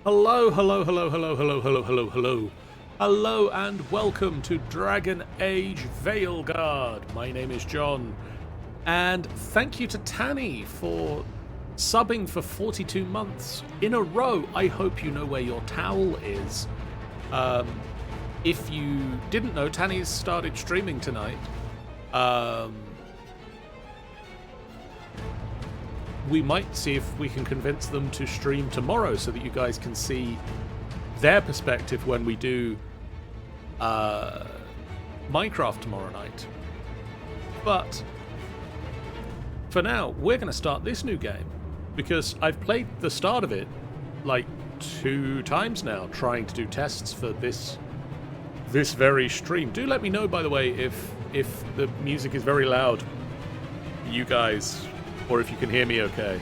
Hello, hello, hello, hello, hello, hello, hello, hello. Hello and welcome to Dragon Age Veilguard. My name is John, and thank you to Tanny for subbing for 42 months in a row. I hope you know where your towel is. If you didn't know, Tanny's started streaming tonight. We might see if we can convince them to stream tomorrow so that you guys can see their perspective when we do Minecraft tomorrow night. But for now, we're going to start this new game because I've played the start of it like 2 times now, trying to do tests for this very stream. Do let me know, by the way, if the music is very loud, you guys, or if you can hear me okay.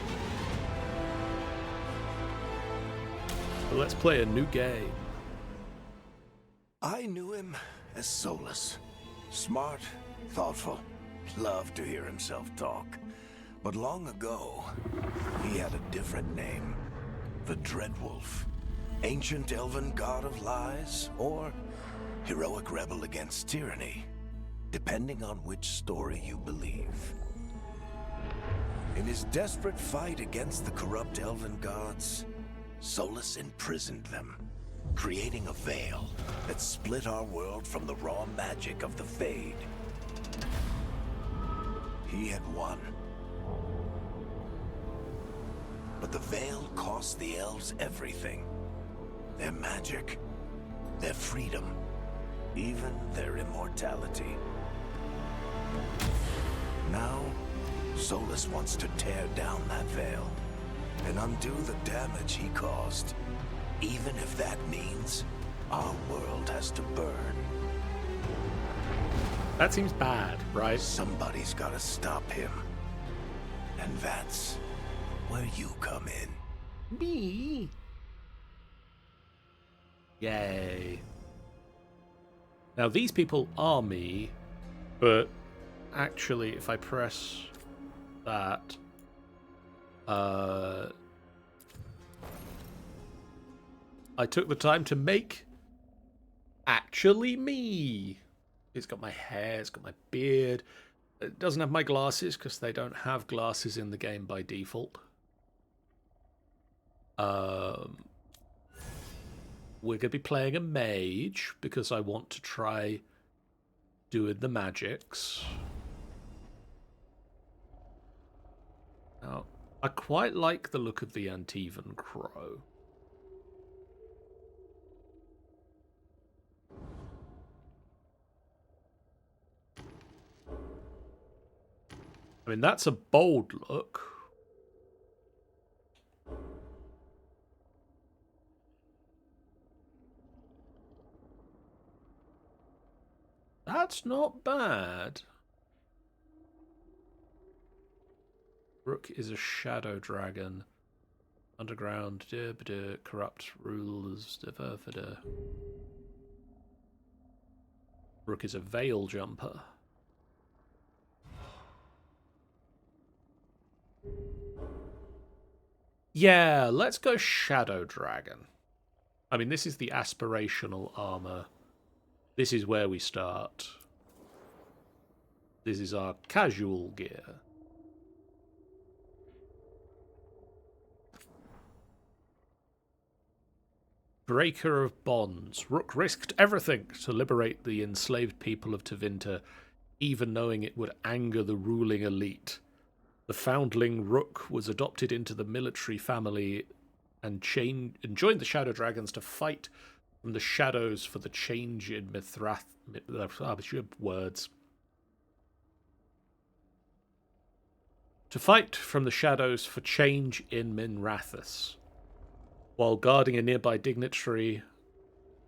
So let's play a new game. I knew him as Solas. Smart, thoughtful, loved to hear himself talk. But long ago, he had a different name. The Dreadwolf. Ancient elven god of lies, or heroic rebel against tyranny, depending on which story you believe. In his desperate fight against the corrupt elven gods, Solas imprisoned them, creating a veil that split our world from the raw magic of the Fade. He had won. But the veil cost the elves everything. Their magic, their freedom, even their immortality. Now, Solas wants to tear down that veil and undo the damage he caused, even if that means our world has to burn. That seems bad, right? Somebody's gotta stop him. And that's where you come in. Me? Yay. Now these people are me, but actually if I press that, I took the time to make actually me. It's got my hair, it's got my beard. It doesn't have my glasses because they don't have glasses in the game by default. We're going to be playing a mage because I want to try doing the magics. Now, I quite like the look of the Antivan Crow. I mean, that's a bold look. That's not bad. Rook is a shadow dragon. Underground, corrupt rulers. Rook is a veil jumper. Yeah, let's go shadow dragon. I mean, this is the aspirational armor. This is where we start. This is our casual gear. Breaker of bonds. Rook risked everything to liberate the enslaved people of Tevinter, even knowing it would anger the ruling elite. The foundling Rook was adopted into the military family and joined the Shadow Dragons to fight from the shadows for the change in words. To fight from the shadows for change in Minrathous. While guarding a nearby dignitary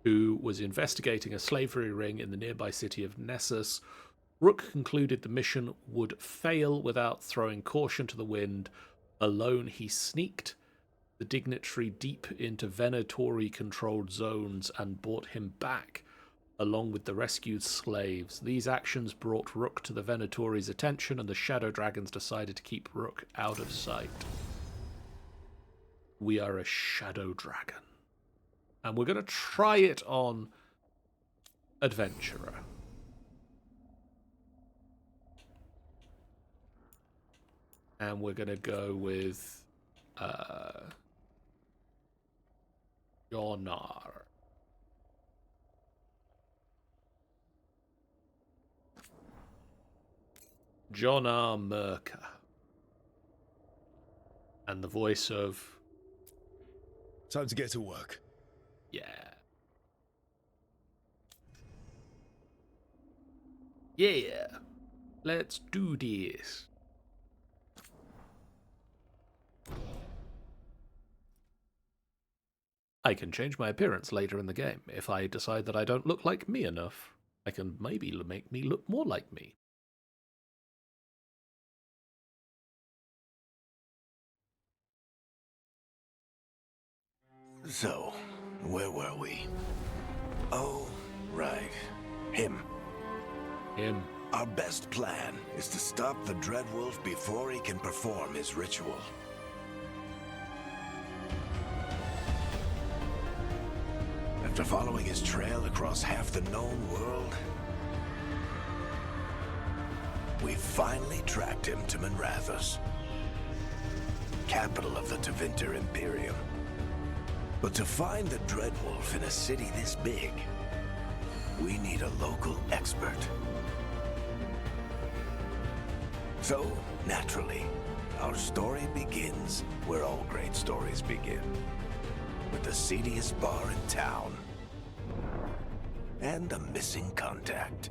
who was investigating a slavery ring in the nearby city of Nessus, Rook concluded the mission would fail without throwing caution to the wind. Alone, he sneaked the dignitary deep into Venatori-controlled zones and brought him back, along with the rescued slaves. These actions brought Rook to the Venatori's attention, and the Shadow Dragons decided to keep Rook out of sight. We are a Shadow Dragon. And we're going to try it on Adventurer. And we're going to go with Jonar. Jonar Merker. And the voice of... Time to get to work. Yeah. Yeah. Let's do this. I can change my appearance later in the game. If I decide that I don't look like me enough, I can maybe make me look more like me. So, where were we? Oh, right. Him. Our best plan is to stop the Dreadwolf before he can perform his ritual. After following his trail across half the known world, we finally tracked him to Minrathous, capital of the Tevinter Imperium. But to find the Dreadwolf in a city this big, we need a local expert. So, naturally, our story begins where all great stories begin. With the seediest bar in town. And a missing contact.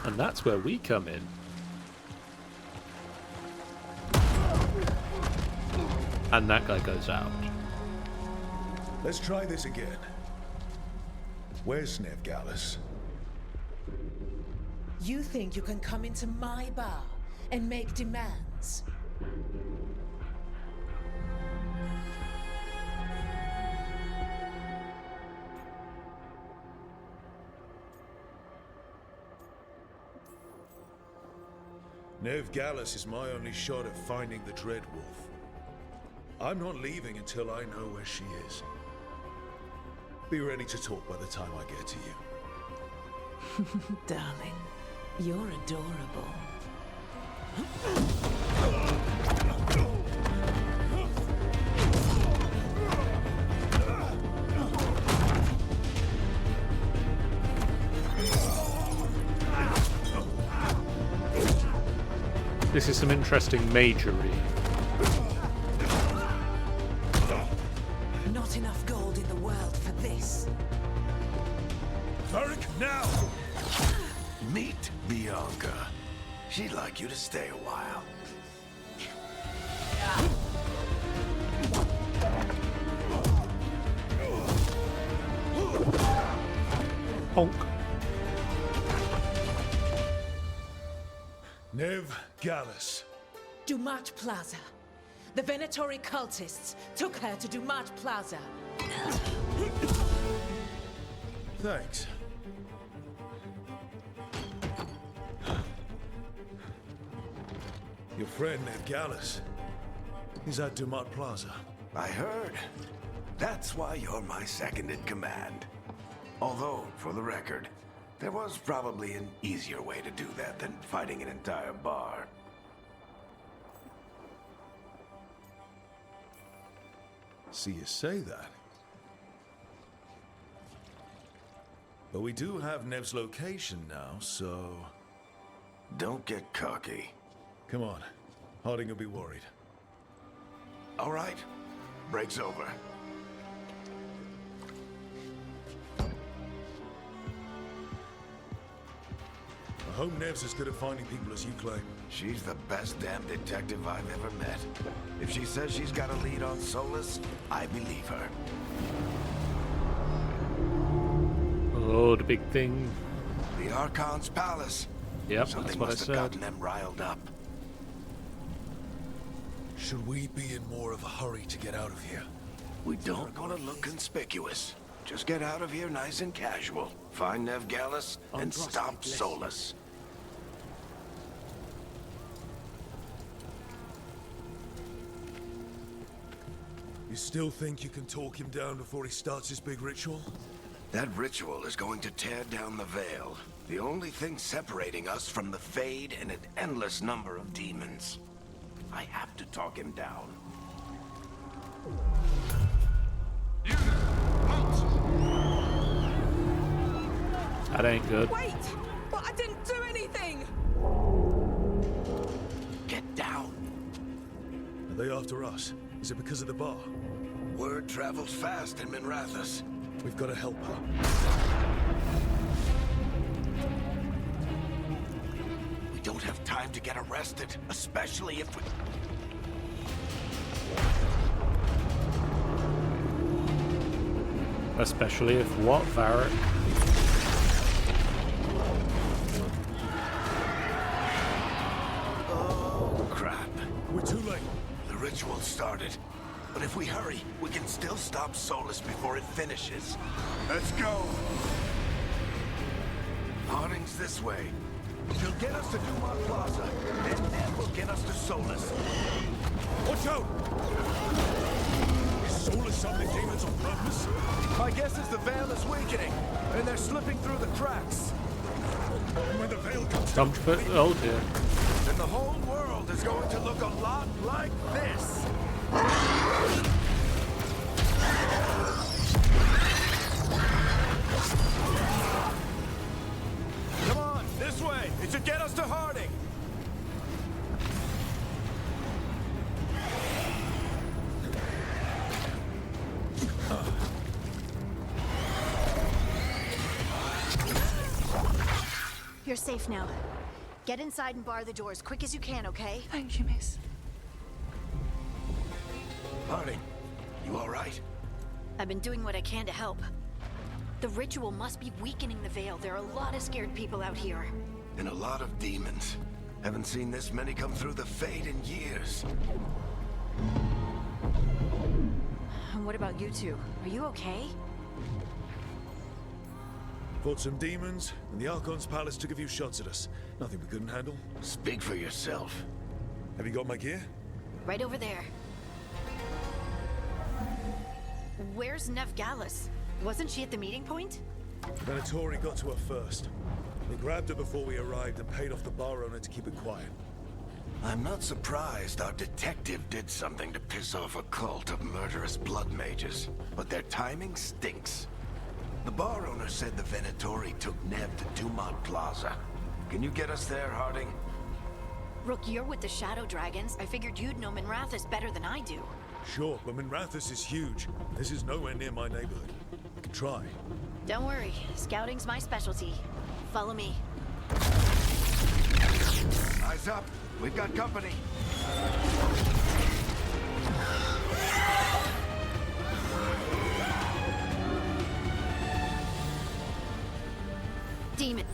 And that's where we come in. And that guy goes out. Let's try this again. Where's Veilguard? You think you can come into my bar and make demands? Veilguard is my only shot at finding the Dreadwolf. I'm not leaving until I know where she is. Be ready to talk by the time I get to you. Darling, you're adorable. This is some interesting magery. Not enough gold in the world for this. Varric, now! Meet Bianca. She'd like you to stay a while. Honk. Veilguard. Dumat Plaza. The Venatori cultists took her to Dumat Plaza. Thanks. Your friend Veilguard is at Dumat Plaza. I heard. That's why you're my second in command. Although, for the record, there was probably an easier way to do that than fighting an entire bar. See you say that. But we do have Nev's location now, so... Don't get cocky. Come on. Harding will be worried. All right. Break's over. I hope Nev's as good at finding people as you claim. She's the best damn detective I've ever met. If she says she's got a lead on Solas, I believe her. Oh, the big thing. The Archon's palace. Yep, Something that's what I must have said. gotten them riled up. Should we be in more of a hurry to get out of here? We don't want to look conspicuous. Just get out of here nice and casual. Find Veilguard and stop Solas. You still think you can talk him down before he starts his big ritual? That ritual is going to tear down the Veil. The only thing separating us from the Fade and an endless number of demons. I have to talk him down. That ain't good. Wait! But I didn't do anything! Get down. Are they after us? Is it because of the bar? Word travels fast in Minrathous. We've got to help her. We don't have time to get arrested, especially if we... Especially if what, Varric? Oh, crap. We're too late. The ritual started. But if we hurry, we can still stop Solas before it finishes. Let's go! Harding's this way. She'll get us to Dumont Plaza, then Ned will get us to Solas. Watch out! Is Solas summoning demons on purpose? My guess is the Veil is weakening, and they're slipping through the cracks. When the Veil comes Come down, put. Oh dear. Then the whole world is going to look a lot like this. Come on, this way. It should get us to Harding. You're safe now. Get inside and bar the doors quick as you can, okay? Thank you, miss. Harding, you all right? I've been doing what I can to help. The ritual must be weakening the Veil. There are a lot of scared people out here. And a lot of demons. Haven't seen this many come through the Fade in years. And what about you two? Are you okay? fought some demons, and the Archon's palace took a few shots at us. Nothing we couldn't handle. Speak for yourself. Have you got my gear? Right over there. Where's Nev Gallus? Wasn't she at the meeting point? Venatori got to her first. They grabbed her before we arrived and paid off the bar owner to keep it quiet. I'm not surprised our detective did something to piss off a cult of murderous blood mages, but their timing stinks. The bar owner said the Venatori took Nev to Dumont Plaza. Can you get us there, Harding? Rook, you're with the Shadow Dragons. I figured you'd know Minrathous better than I do. Sure, but Minrathous is huge. This is nowhere near my neighborhood. I can try. Don't worry, scouting's my specialty. Follow me. Eyes up. We've got company. Demon.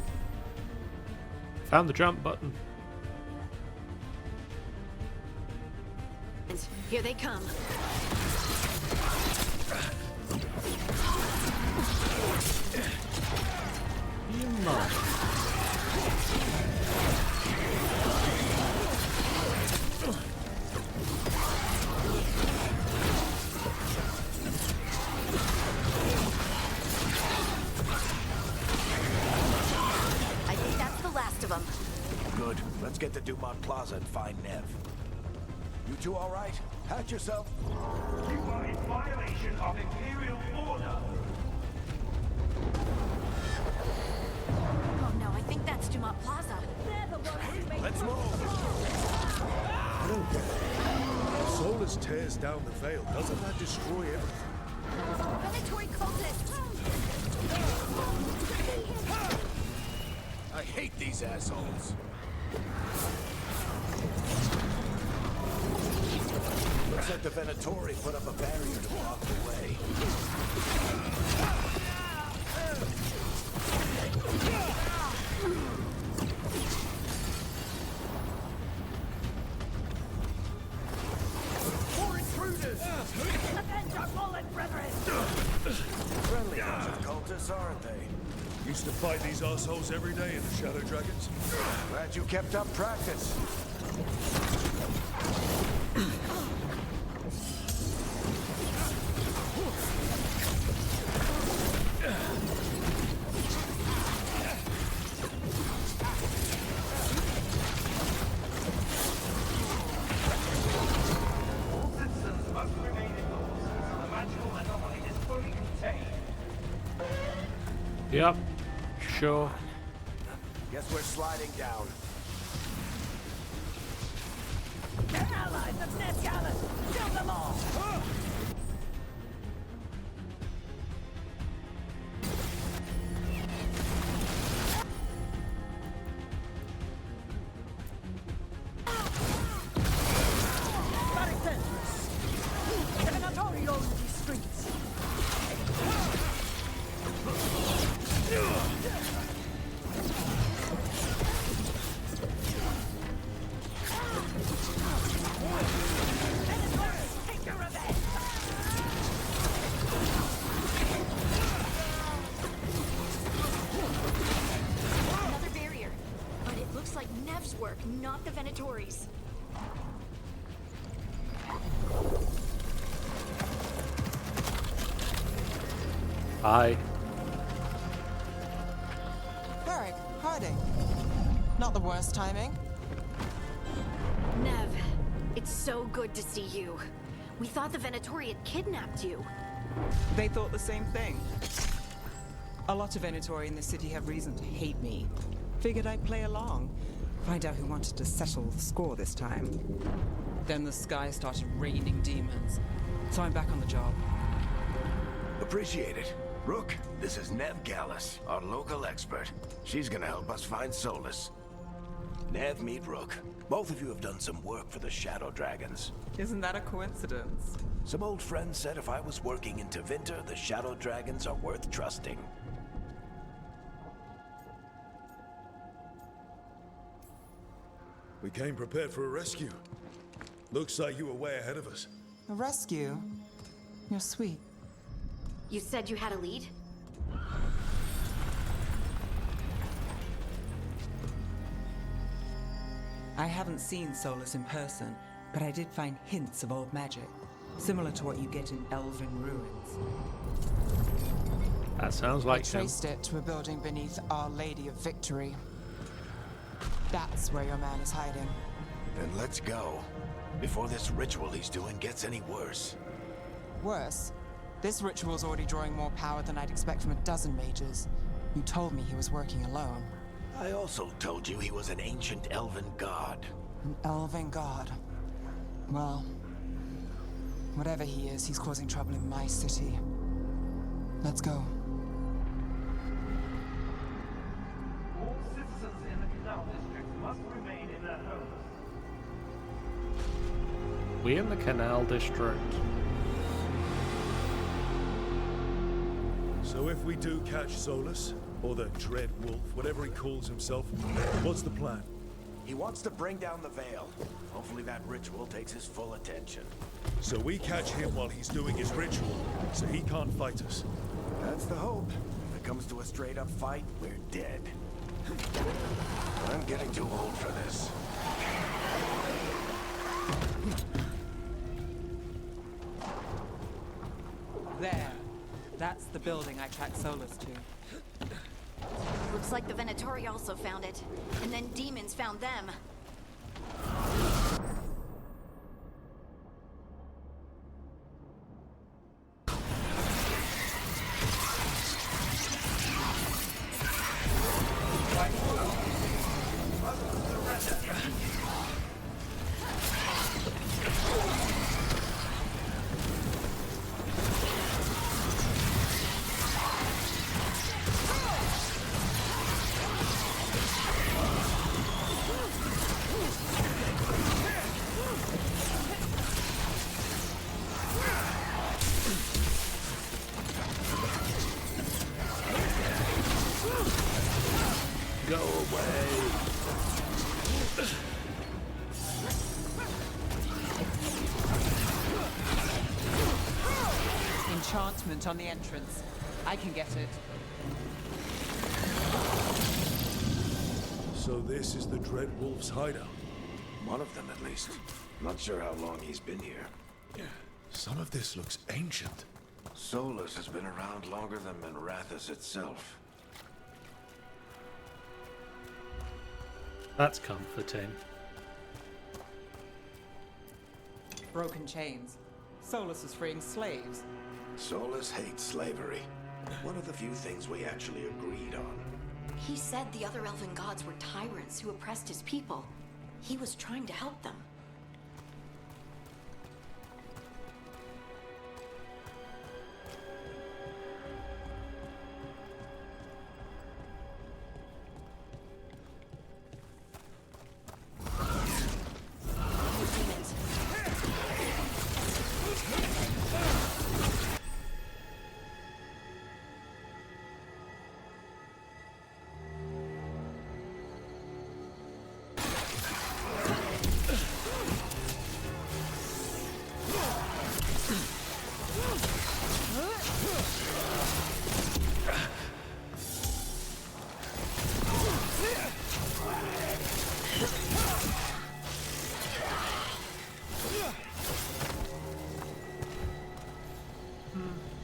Found the jump button. Here they come. You must. I think that's the last of them. Good. Let's get to Dumont Plaza and find Nev. You two all right? Hatch yourself. You are in violation of Imperial order. Oh no, I think that's Dumont Plaza. They're the ones who made Let's move. I don't get it. If Solas tears down the Veil, doesn't that destroy everything? Venatori cultists! I hate these assholes. Looks like the Venatori put up a barrier to block the way. More intruders! Avenge our fallen brethren! Friendly bunch of cultists, aren't they? Used to fight these assholes every day in the Shadow Dragons. Glad you kept up practice. Yep. Sure. Guess we're sliding down. The allies of Nev kill them all! Another barrier. But it looks like Nev's work, not the Venatori's. Hi. Varric, Harding. Not the worst timing. Nev, it's so good to see you. We thought the Venatori had kidnapped you. They thought the same thing. A lot of Venatori in the city have reason to hate me. Figured I'd play along. Find out who wanted to settle the score this time. Then the sky started raining demons. So I'm back on the job. Appreciate it. Rook, this is Nev Gallus, our local expert. She's gonna help us find Solas. Nev, meet Rook. Both of you have done some work for the Shadow Dragons. Isn't that a coincidence? Some old friends said if I was working in Tevinter, the Shadow Dragons are worth trusting. We came prepared for a rescue. Looks like you were way ahead of us. A rescue? You're sweet. You said you had a lead? I haven't seen Solas in person, but I did find hints of old magic. Similar to what you get in Elven ruins. That sounds like him. Traced it to a building beneath Our Lady of Victory. That's where your man is hiding. Then let's go. Before this ritual he's doing gets any worse. Worse, this ritual's already drawing more power than I'd expect from a dozen mages. You told me he was working alone. I also told you he was an ancient elven god. An elven god. Well, whatever he is, he's causing trouble in my city. Let's go. All citizens in the Canal District must remain in their homes. We in the Canal District. So if we do catch Solas, or the Dreadwolf, whatever he calls himself, what's the plan? He wants to bring down the Veil. Hopefully that ritual takes his full attention. So we catch him while he's doing his ritual, so he can't fight us. That's the hope. If it comes to a straight-up fight, we're dead. I'm getting too old for this. There. That's the building I tracked Solas to. Looks like the Venatori also found it. And then demons found them. Go away. Enchantment on the entrance. I can get it. So this is the Dreadwolf's hideout. One of them, at least. Not sure how long he's been here. Some of this looks ancient. Solas has been around longer than Minrathous itself. That's comforting. Broken chains. Solas is freeing slaves. Solas hates slavery. One of the few things we actually agreed on. He said the other elven gods were tyrants who oppressed his people. He was trying to help them.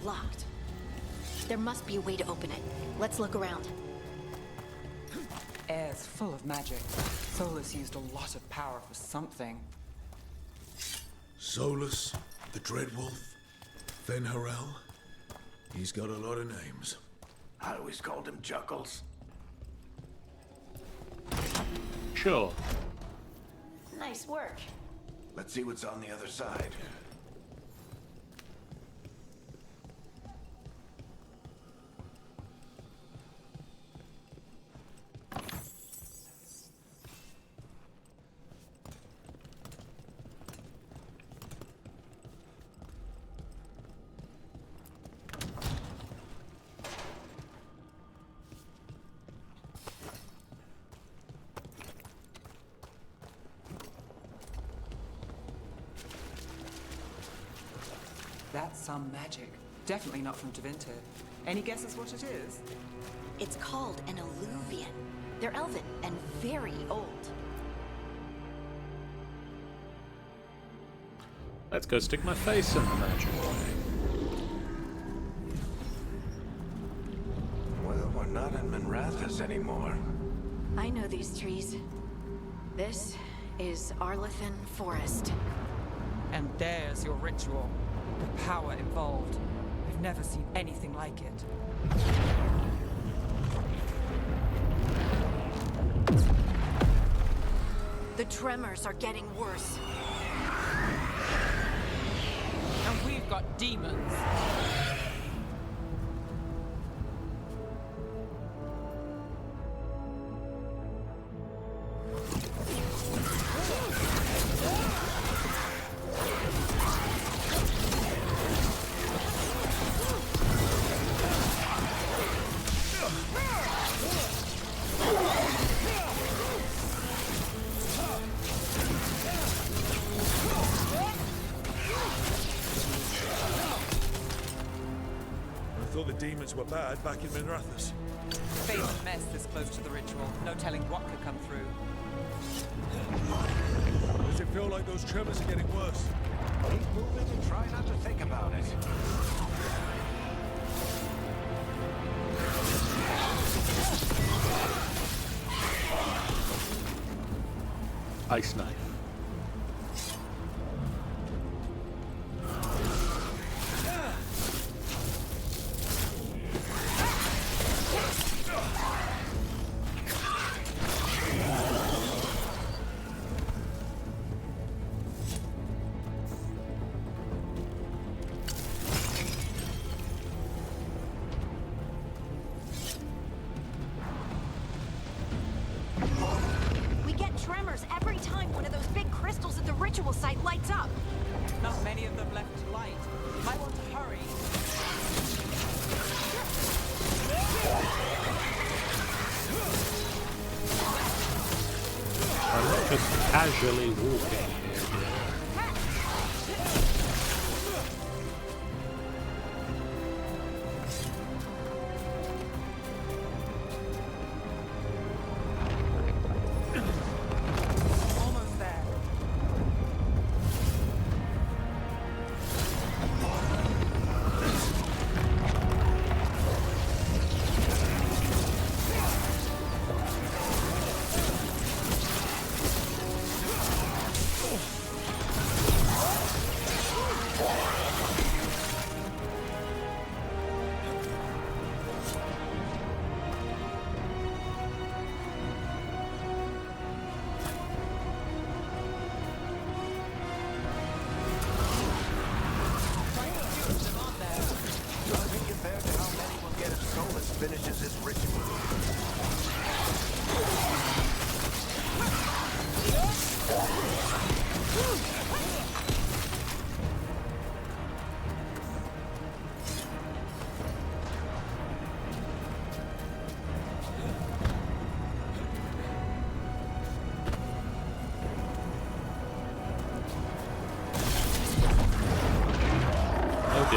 Locked. There must be a way to open it. Let's look around. Air's full of magic. Solas used a lot of power for something. Solas, the Dreadwolf, Venharel. He's got a lot of names. I always called him Juggles. Sure. Nice work. Let's see what's on the other side. That's some magic. Definitely not from Tevinter. Any guesses what it is? It's called an alluvian. They're elven and very old. Let's go stick my face in the magic. Well, we're not in Minrathous anymore. I know these trees. This is Arlethan Forest. And there's your ritual. The power involved. I've never seen anything like it. The tremors are getting worse. And we've got demons. The demons were bad back in Minrathous. Face a mess this close to the ritual. No telling what could come through. Does it feel like those tremors are getting worse? Keep moving and try not to think about it. Ice knife. We get tremors every time one of those big crystals at the ritual site lights up. Not many of them left to light. Might want to hurry. I'm not just casually walking here. Almost there.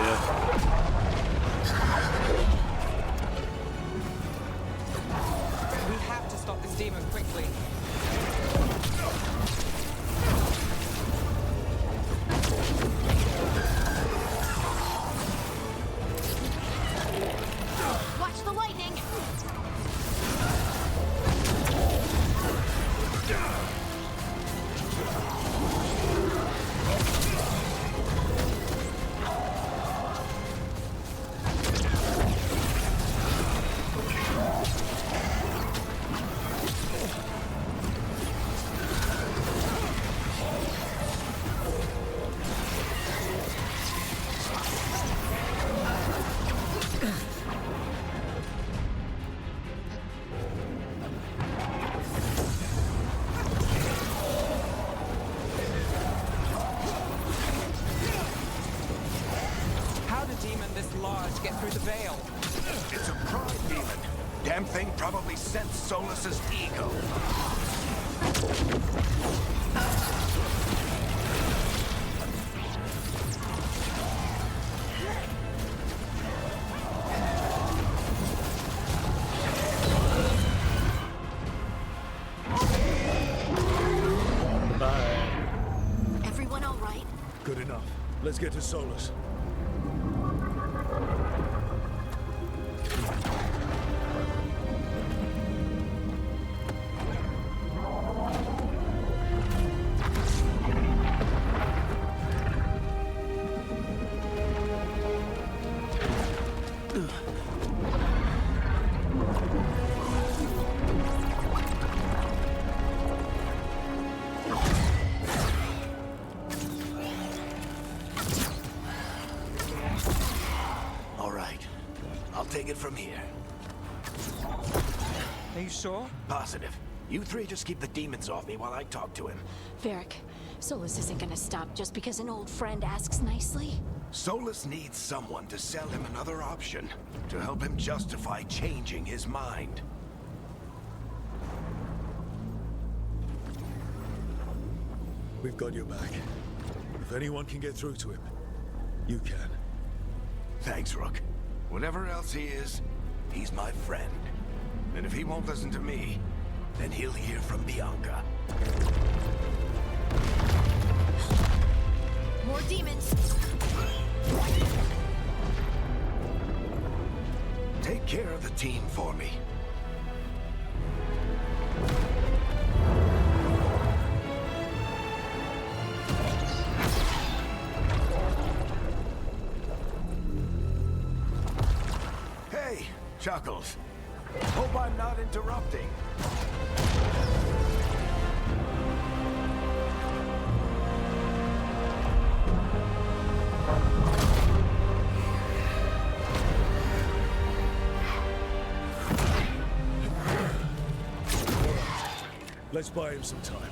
dear. We have to stop this demon quickly. Watch the lightning! How did a demon this large get through the veil? It's a pride demon. Damn thing probably sensed Solas's ego. Bye. Everyone all right? Good enough. Let's get to Solas. All right. I'll take it from here. Are you sure? Positive. You three just keep the demons off me while I talk to him. Varric, Solas isn't gonna stop just because an old friend asks nicely. Solas needs someone to sell him another option, to help him justify changing his mind. We've got your back. If anyone can get through to him, you can. Thanks, Rook. Whatever else he is, he's my friend. And if he won't listen to me, then he'll hear from Bianca. More demons! Take care of the team for me. Hey, Chuckles. Hope I'm not interrupting. Let's buy him some time.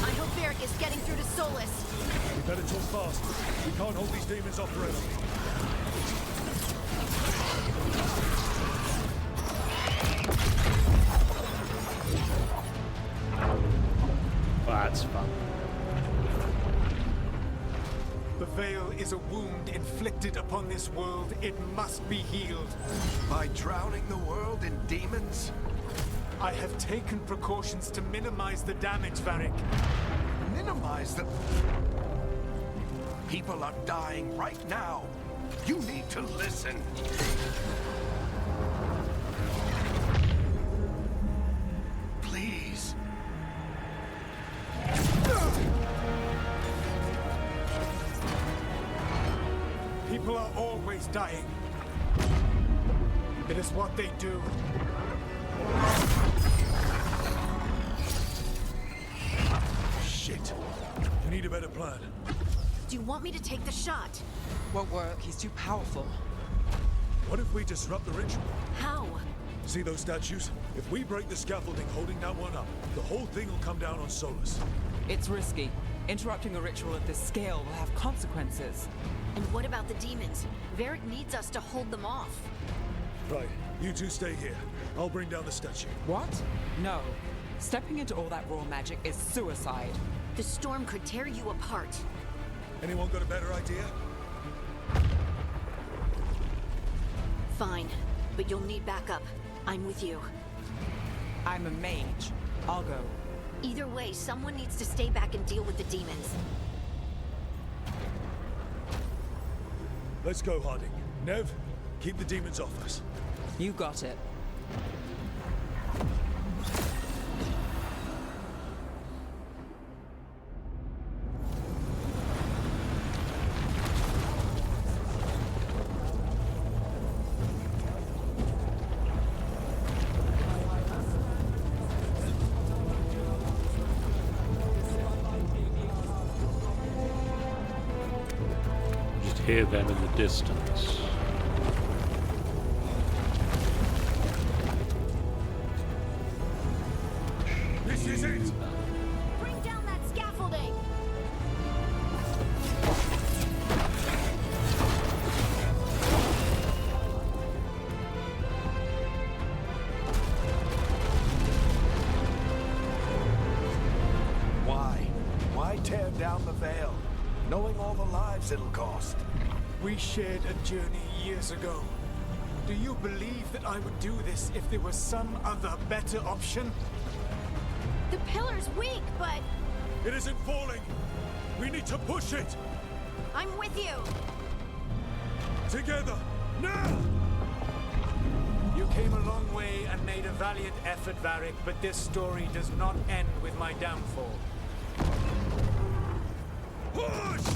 I hope Varric is getting through to Solas. We better talk fast. We can't hold these demons off forever. That's fun. The Veil is a wound inflicted upon this world. It must be healed. By drowning the world in demons? I have taken precautions to minimize the damage, Varric. Minimize the... People are dying right now. You need to listen. Please. People are always dying. It is what they do. Shit. We need a better plan. Do you want me to take the shot? Won't work. He's too powerful. What if we disrupt the ritual? How? See those statues? If we break the scaffolding holding that one up, the whole thing will come down on Solas. It's risky. Interrupting a ritual at this scale will have consequences. And what about the demons? Varric needs us to hold them off. Right, you two stay here. I'll bring down the statue. What? No. Stepping into all that raw magic is suicide. The storm could tear you apart. Anyone got a better idea? Fine, but you'll need backup. I'm with you. I'm a mage. I'll go. Either way, someone needs to stay back and deal with the demons. Let's go, Harding. Nev, keep the demons off us. You got it. Just hear them in the distance. This is it! Bring down that scaffolding! Why tear down the Veil, knowing all the lives it'll cost? We shared a journey years ago. Do you believe that I would do this if there was some other better option? The pillar's weak, but It isn't falling! We need to push it! I'm with you! Together! Now! You came a long way and made a valiant effort, Varric, but this story does not end with my downfall. Push!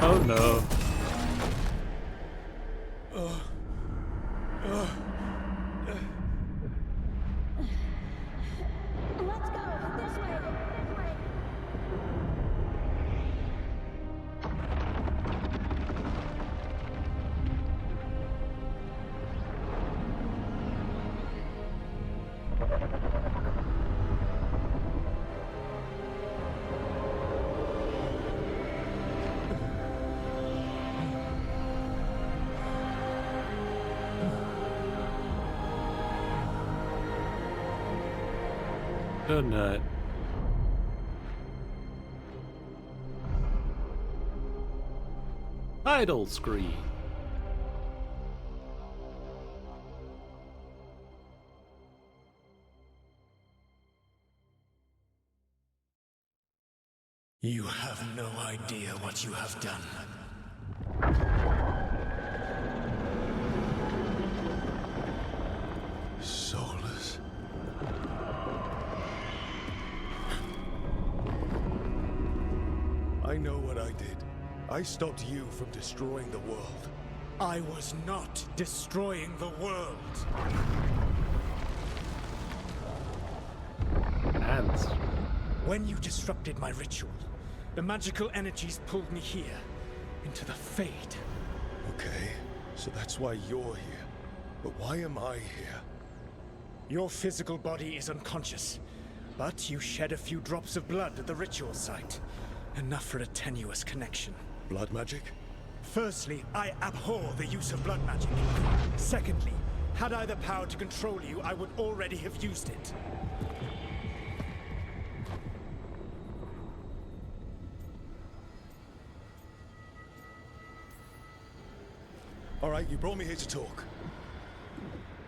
Oh no. Let's go! This way! Oh no. Idle screen. You have no idea what you have done. Solas. I know what I did. I stopped you from destroying the world. I was not destroying the world. Hands. When you disrupted my ritual, the magical energies pulled me here, into the Fade. Okay, so that's why you're here. But why am I here? Your physical body is unconscious, but you shed a few drops of blood at the ritual site. Enough for a tenuous connection. Blood magic? Firstly, I abhor the use of blood magic. Secondly, had I the power to control you, I would already have used it. All right, you brought me here to talk.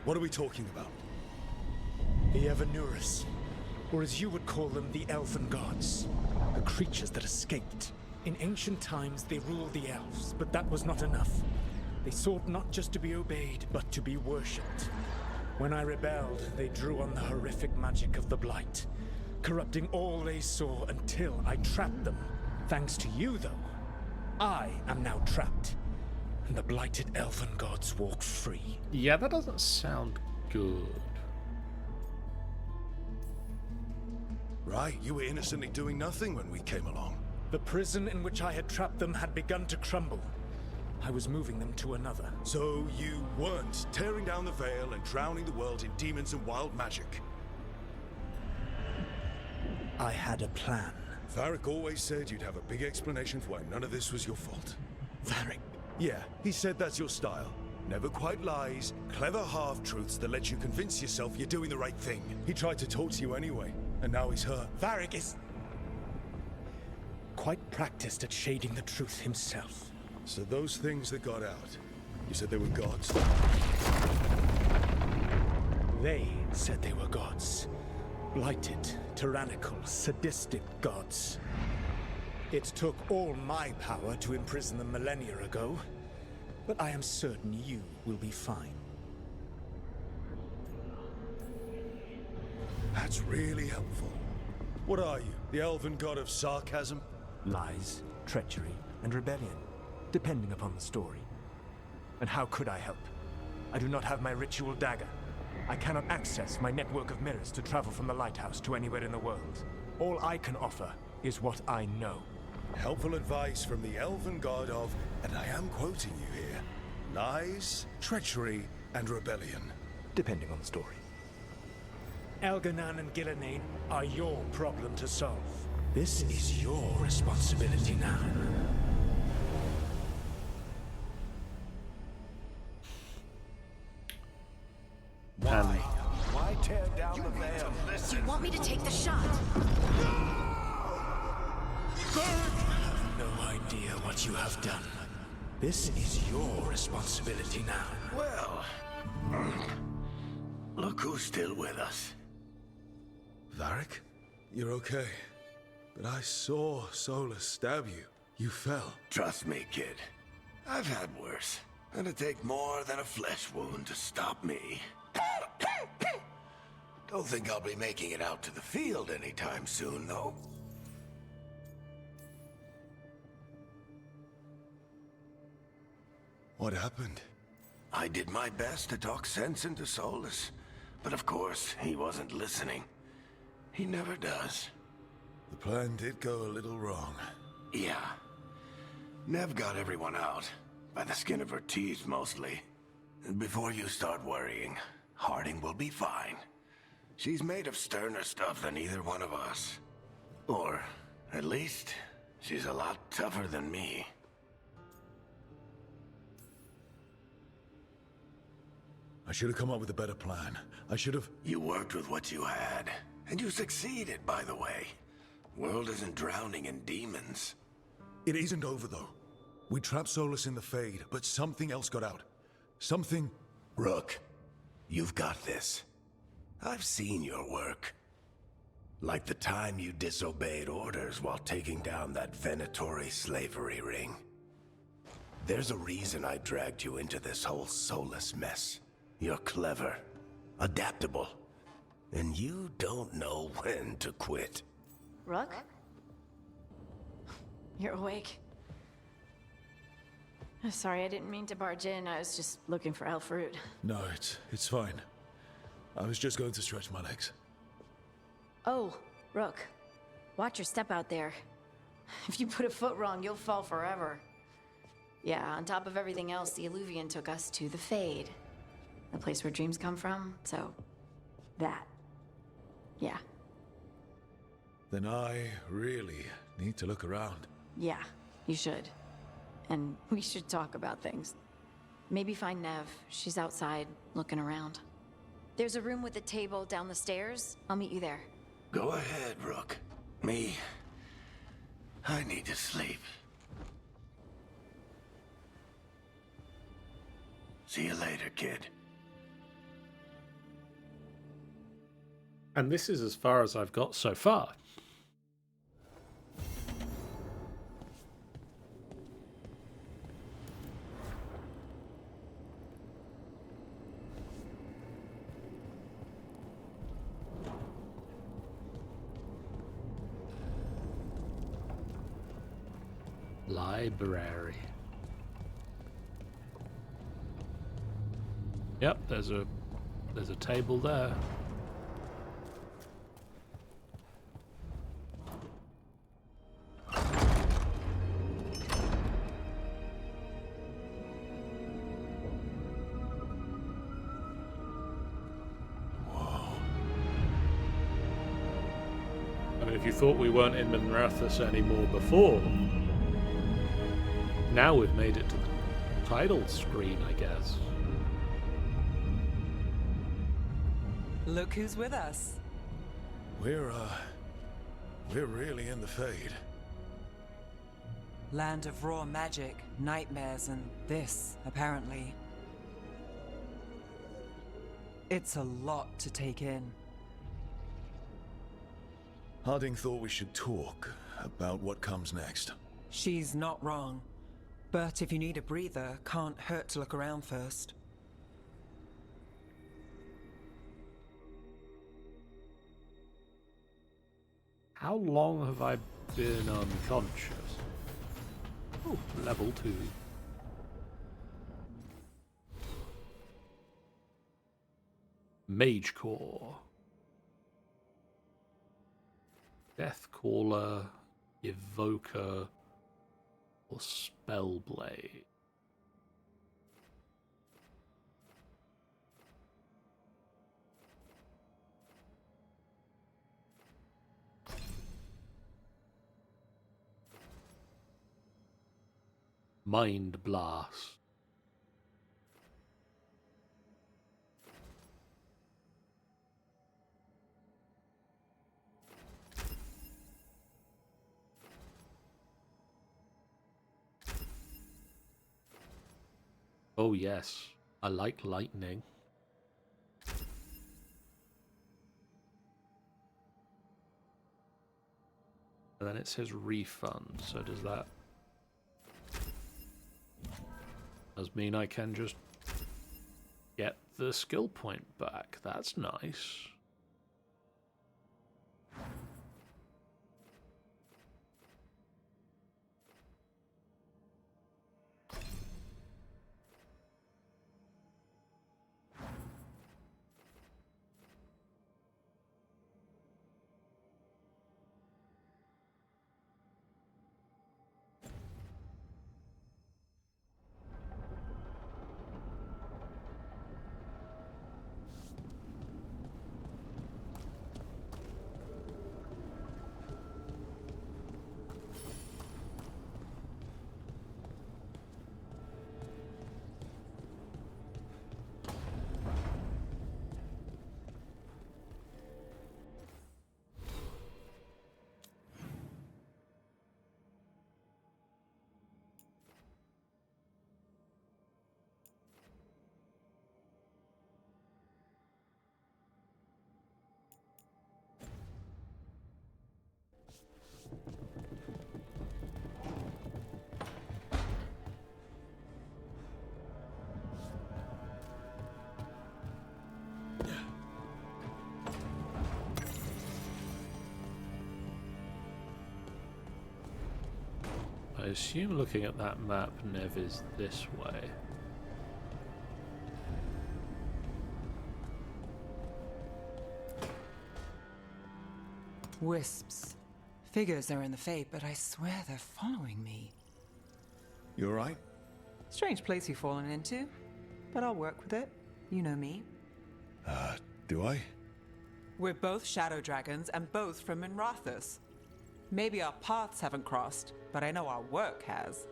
What are we talking about? The Evanuris, or as you would call them, the Elven Gods. The creatures that escaped. In ancient times, they ruled the elves, but that was not enough. They sought not just to be obeyed, but to be worshipped. When I rebelled, they drew on the horrific magic of the Blight, corrupting all they saw until I trapped them. Thanks to you, though, I am now trapped, and the blighted Elven Gods walk free. Yeah, that doesn't sound good. Right, you were innocently doing nothing when we came along. The prison in which I had trapped them had begun to crumble. I was moving them to another. So you weren't tearing down the veil and drowning the world in demons and wild magic. I had a plan. Varric always said you'd have a big explanation for why none of this was your fault. Varric? Yeah, he said that's your style. Never quite lies, clever half-truths that let you convince yourself you're doing the right thing. He tried to talk to you anyway, and now he's hurt. Varric is quite practiced at shading the truth himself. So those things that got out, you said they were gods? They said they were gods. Blighted, tyrannical, sadistic gods. It took all my power to imprison them millennia ago, but I am certain you will be fine. That's really helpful. What are you, the elven god of sarcasm? Lies, treachery, and rebellion, depending upon the story. And how could I help? I do not have my ritual dagger. I cannot access my network of mirrors to travel from the lighthouse to anywhere in the world. All I can offer is what I know. Helpful advice from the elven god of, and I am quoting you here, lies, treachery, and rebellion. Depending on the story. Elganan and Gillenane are your problem to solve. This is your responsibility now. Why tear down the veil? Do you want me to take the shot? You have no idea what you have done. This is your responsibility now. Well, look who's still with us. Varric? You're okay. But I saw Solas stab you. You fell. Trust me, kid. I've had worse. It'd take more than a flesh wound to stop me. Don't think I'll be making it out to the field anytime soon, though. What happened? I did my best to talk sense into Solas, but of course, he wasn't listening. He never does. The plan did go a little wrong. Yeah. Nev got everyone out. By the skin of her teeth, mostly. And before you start worrying, Harding will be fine. She's made of sterner stuff than either one of us. Or, at least, she's a lot tougher than me. I should have come up with a better plan. I should have... You worked with what you had. And you succeeded, by the way. World isn't drowning in demons. It isn't over, though. We trapped Solas in the Fade, but something else got out. Something... Rook, you've got this. I've seen your work. Like the time you disobeyed orders while taking down that Venatori slavery ring. There's a reason I dragged you into this whole Solas mess. You're clever, adaptable, and you don't know when to quit. Rook? You're awake. Sorry, I didn't mean to barge in. I was just looking for elf fruit. No, it's fine. I was just going to stretch my legs. Oh, Rook. Watch your step out there. If you put a foot wrong, you'll fall forever. Yeah, on top of everything else, the Illuvian took us to the Fade. The place where dreams come from, so That. Yeah. Then I really need to look around. Yeah, you should. And we should talk about things. Maybe find Nev. She's outside, looking around. There's a room with a table down the stairs. I'll meet you there. Go ahead, Rook. Me, I need to sleep. See you later, kid. And this is as far as I've got so far. Library. Yep, there's a table there. I mean, if you thought we weren't in Minrathous anymore before, now we've made it to the title screen, I guess. Look who's with us. We're really in the Fade. Land of raw magic, nightmares, and this, apparently. It's a lot to take in. Harding thought we should talk about what comes next. She's not wrong. But if you need a breather, can't hurt to look around first. How long have I been unconscious? Oh, level 2. Mage Core. Deathcaller, Evoker, or Spellblade. Mind Blast. Oh yes, I like lightning. And then it says refund, so does that mean I can just get the skill point back? That's nice. I assume looking at that map, Nev is this way. Wisps. Figures are in the Fate, but I swear they're following me. You alright? Strange place you've fallen into, but I'll work with it. You know me. Do I? We're both shadow dragons and both from Minrathous. Maybe our paths haven't crossed, but I know our work has.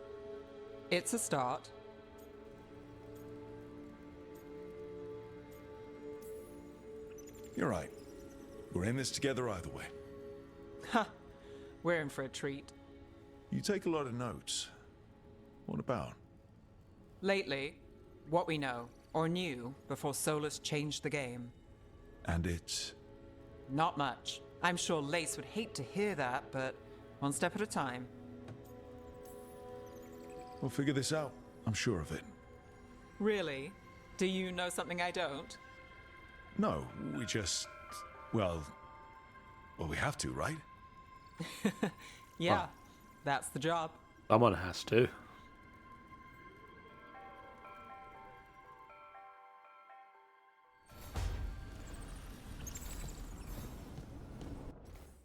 It's a start. You're right. We're in this together either way. Ha! We're in for a treat. You take a lot of notes. What about? Lately, what we know, or knew, before Solas changed the game. And it's... Not much. I'm sure Lace would hate to hear that, but one step at a time. We'll figure this out. I'm sure of it. Really? Do you know something I don't? No, we just... Well, we have to, right? Yeah, that's the job. Someone has to.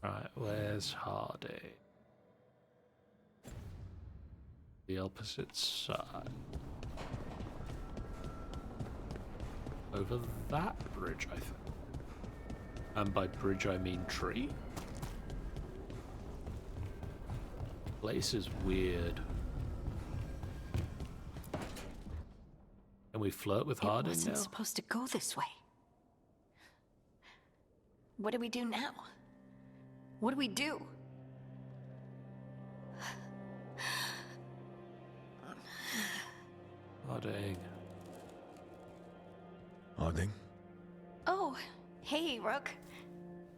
Right, where's Harding? The opposite side. Over that bridge, I think. And by bridge, I mean tree. Place is weird. Can we flirt with Harding It wasn't now? supposed to go this way. What do we do now? What do we do? Harding. Harding? Oh, hey, Rook.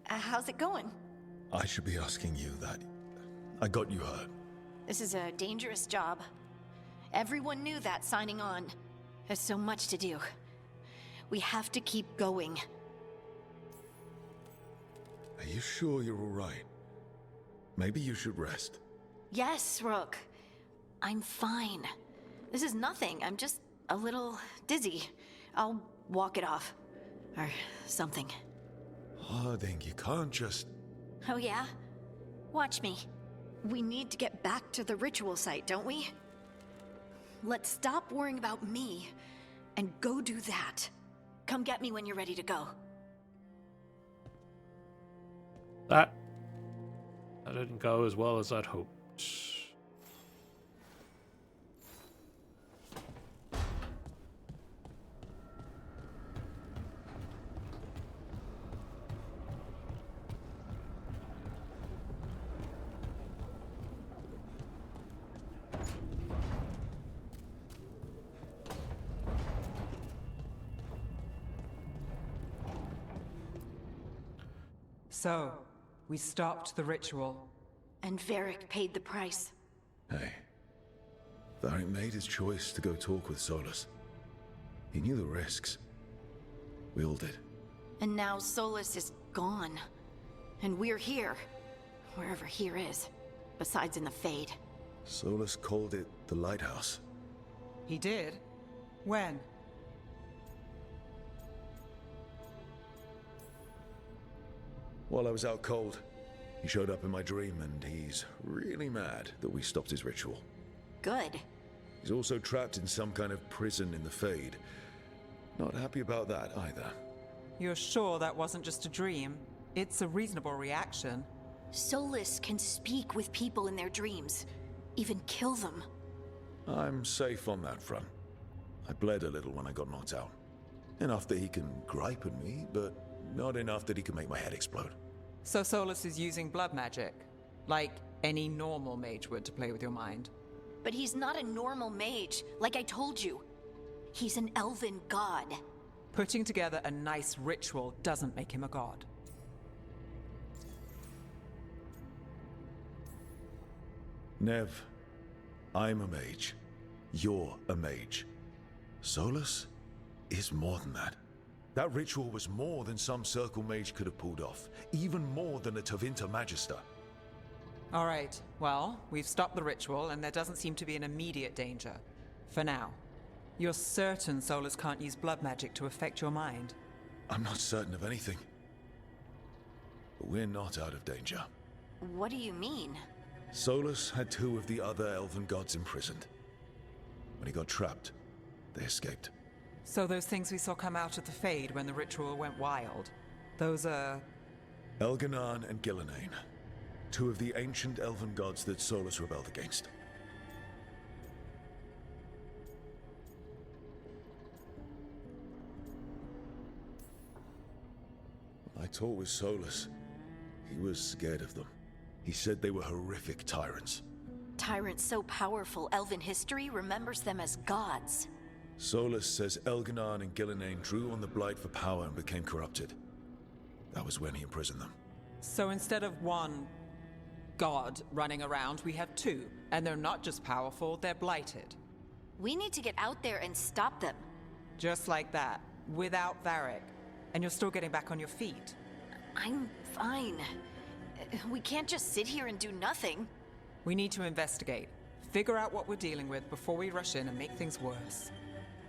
How's it going? I should be asking you that. I got you hurt. This is a dangerous job. Everyone knew that signing on. There's so much to do. We have to keep going. Are you sure you're all right? Maybe you should rest. Yes, Rook. I'm fine. This is nothing. I'm just a little dizzy. I'll walk it off. Or something. Harding, you can't just... Oh yeah? Watch me. We need to get back to the ritual site, don't we? Let's stop worrying about me and go do that. Come get me when you're ready to go. That didn't go as well as I'd hoped. So, we stopped the ritual. And Varric paid the price. Hey. Varric made his choice to go talk with Solas. He knew the risks. We all did. And now Solas is gone. And we're here. Wherever here is. Besides in the Fade. Solas called it the Lighthouse. He did? When? While I was out cold, he showed up in my dream, and he's really mad that we stopped his ritual. Good. He's also trapped in some kind of prison in the Fade. Not happy about that either. You're sure that wasn't just a dream? It's a reasonable reaction. Solas can speak with people in their dreams. Even kill them. I'm safe on that front. I bled a little when I got knocked out. Enough that he can gripe at me, but not enough that he can make my head explode. So Solas is using blood magic, like any normal mage would to play with your mind. But he's not a normal mage, like I told you. He's an elven god. Putting together a nice ritual doesn't make him a god. Nev, I'm a mage. You're a mage. Solas is more than that. That ritual was more than some circle mage could have pulled off. Even more than a Tevinter Magister. All right, well, we've stopped the ritual and there doesn't seem to be an immediate danger. For now. You're certain Solas can't use blood magic to affect your mind? I'm not certain of anything. But we're not out of danger. What do you mean? Solas had two of the other elven gods imprisoned. When he got trapped, they escaped. So those things we saw come out of the Fade when the ritual went wild, those are Elganan and Gillenane, two of the ancient elven gods that Solas rebelled against. When I talked with Solas, he was scared of them. He said they were horrific tyrants. Tyrants so powerful, elven history remembers them as gods. Solas says Elganan and Gillenane drew on the Blight for power and became corrupted. That was when he imprisoned them. So instead of one god running around, we have two. And they're not just powerful, they're blighted. We need to get out there and stop them. Just like that, without Varric. And you're still getting back on your feet. I'm fine. We can't just sit here and do nothing. We need to investigate. Figure out what we're dealing with before we rush in and make things worse.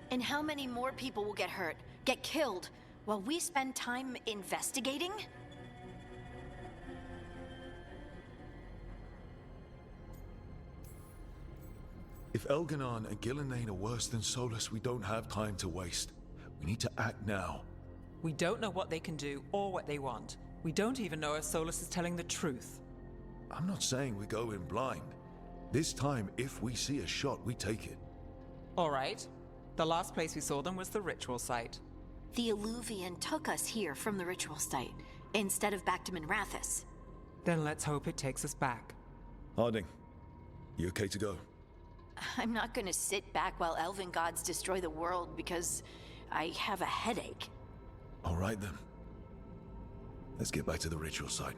And how many more people will get hurt, get killed, while we spend time investigating? If Elganan and Gillenane are worse than Solas, we don't have time to waste. We need to act now. We don't know what they can do or what they want. We don't even know if Solas is telling the truth. I'm not saying we go in blind. This time, if we see a shot, we take it. All right. The last place we saw them was the ritual site. The Illuvian took us here from the ritual site, instead of back to Minrathous. Then let's hope it takes us back. Harding, you okay to go? I'm not gonna sit back while elven gods destroy the world because I have a headache. All right then. Let's get back to the ritual site.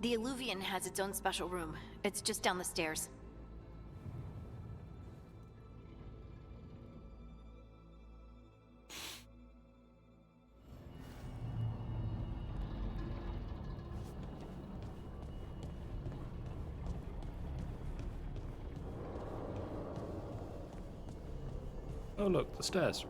The Illuvian has its own special room. It's just down the stairs. Oh look, the stairs.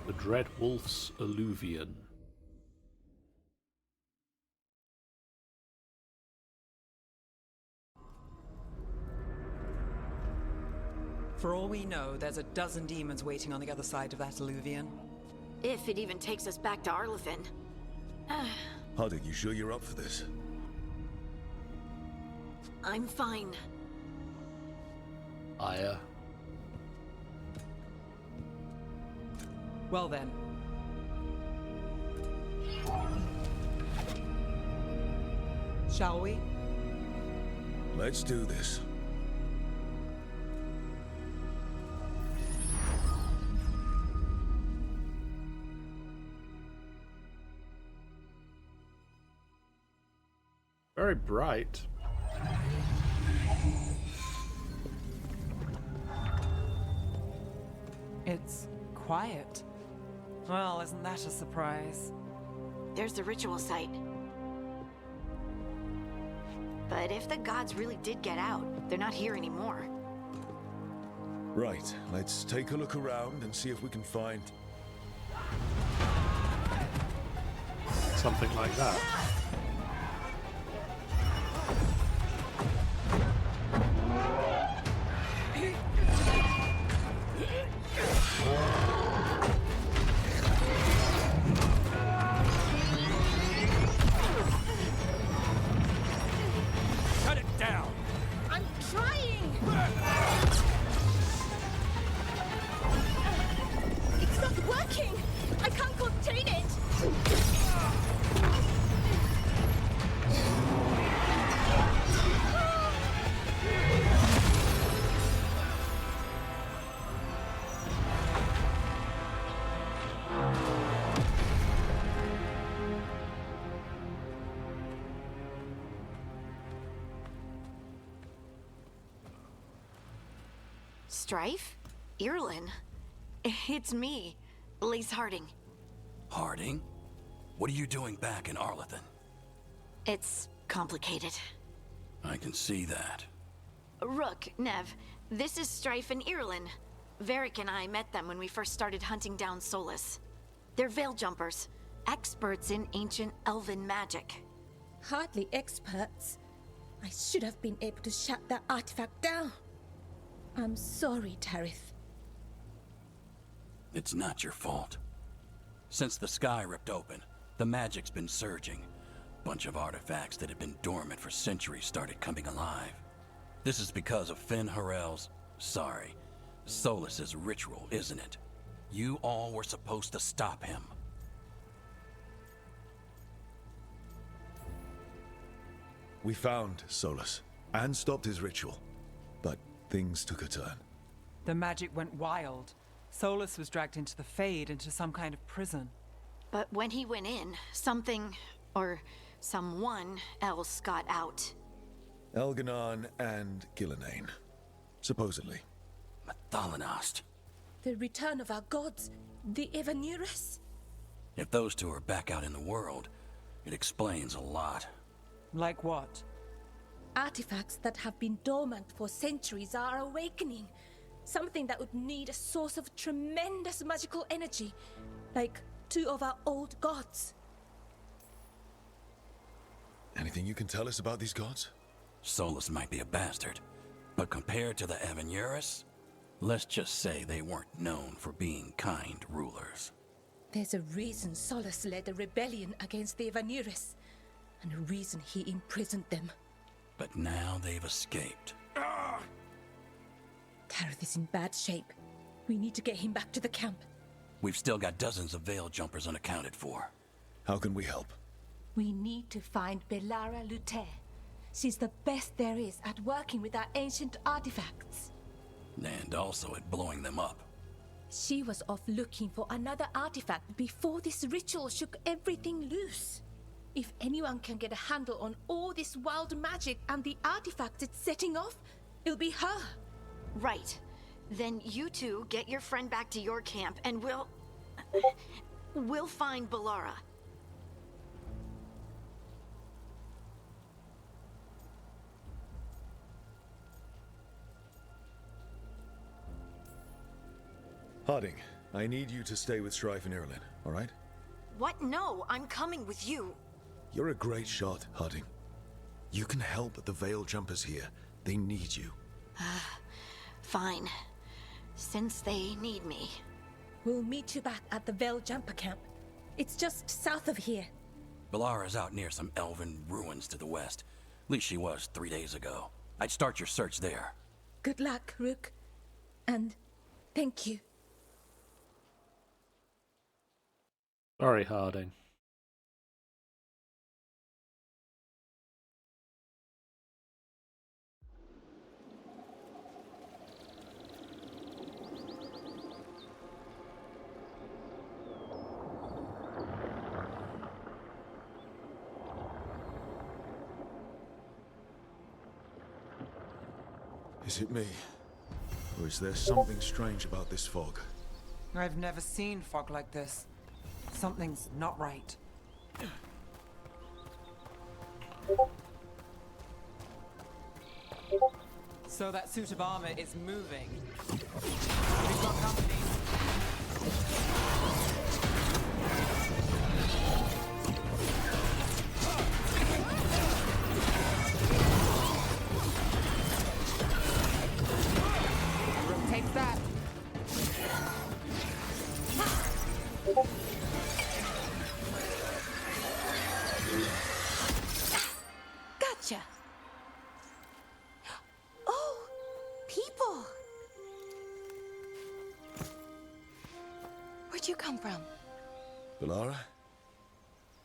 The Dreadwolf's Illuvian. For all we know, there's a dozen demons waiting on the other side of that Illuvian. If it even takes us back to Arlithin. Harding, you sure you're up for this? I'm fine. Aya. Well then. Shall we? Let's do this. Very bright. It's quiet. Well, isn't that a surprise? There's the ritual site. But if the gods really did get out, they're not here anymore. Right, let's take a look around and see if we can find... Something like that. Shut it down! I'm trying! It's not working! I can't contain it! Strife? Irlin? It's me, Lace Harding. Harding? What are you doing back in Arlithin? It's complicated. I can see that. Rook, Nev, this is Strife and Irlin. Varric and I met them when we first started hunting down Solas. They're veil jumpers, experts in ancient elven magic. Hardly experts. I should have been able to shut that artifact down. I'm sorry, Tarith. It's not your fault. Since the sky ripped open, the magic's been surging. Bunch of artifacts that had been dormant for centuries started coming alive. This is because of Solas's ritual, isn't it? You all were supposed to stop him. We found Solas and stopped his ritual, but things took a turn. The magic went wild. Solas was dragged into the Fade, into some kind of prison. But when he went in, something, or someone else got out. Elganon and Gillenane, supposedly. Mathalanost. The return of our gods, the Evanurus? If those two are back out in the world, it explains a lot. Like what? Artifacts that have been dormant for centuries are awakening. Something that would need a source of tremendous magical energy, like two of our old gods. Anything you can tell us about these gods? Solas might be a bastard, but compared to the Evanurus, let's just say they weren't known for being kind rulers. There's a reason Solas led a rebellion against the Evanurus, and a reason he imprisoned them. But now they've escaped. Tarith is in bad shape. We need to get him back to the camp. We've still got dozens of Veil jumpers unaccounted for. How can we help? We need to find Belara Luther. She's the best there is at working with our ancient artifacts. And also at blowing them up. She was off looking for another artifact before this ritual shook everything loose. If anyone can get a handle on all this wild magic and the artifacts it's setting off, it'll be her. Right. Then you two get your friend back to your camp and we'll find Belara. Harding, I need you to stay with Strife and Irilyn, all right? What? No, I'm coming with you. You're a great shot, Harding. You can help the Veil jumpers here. They need you. Fine. Since they need me. We'll meet you back at the Veil Jumper Camp. It's just south of here. Belara's out near some elven ruins to the west. At least she was 3 days ago. I'd start your search there. Good luck, Rook. And thank you. Sorry, Harding. Is it me? Or is there something strange about this fog? I've never seen fog like this. Something's not right. So that suit of armor is moving. We've got company. Rook takes that. Gotcha. Oh, people. Where'd you come from? Belara?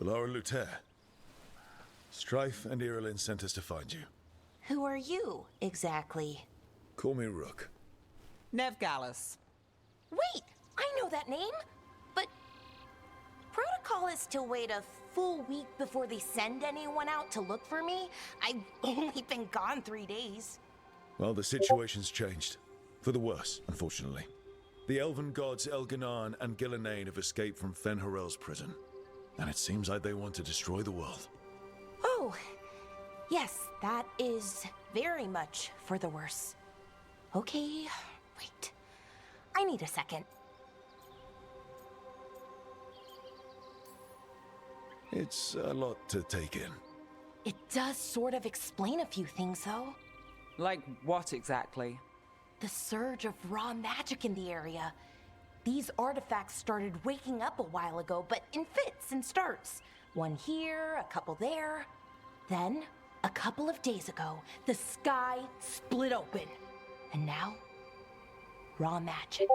Belara Luther. Strife and Irilyn sent us to find you. Who are you, exactly? Call me Rook. Nev Gallus. Wait, I know that name! But protocol is to wait a full week before they send anyone out to look for me. I've only been gone 3 days. Well, the situation's changed. For the worse, unfortunately. The elven gods Elganon and Gillenane have escaped from Fen'Harel's prison. And it seems like they want to destroy the world. Oh, yes, that is very much for the worse. Okay, wait. I need a second. It's a lot to take in. It does sort of explain a few things, though. Like what exactly? The surge of raw magic in the area. These artifacts started waking up a while ago, but in fits and starts. One here, a couple there. Then, a couple of days ago, the sky split open. And now, raw magic.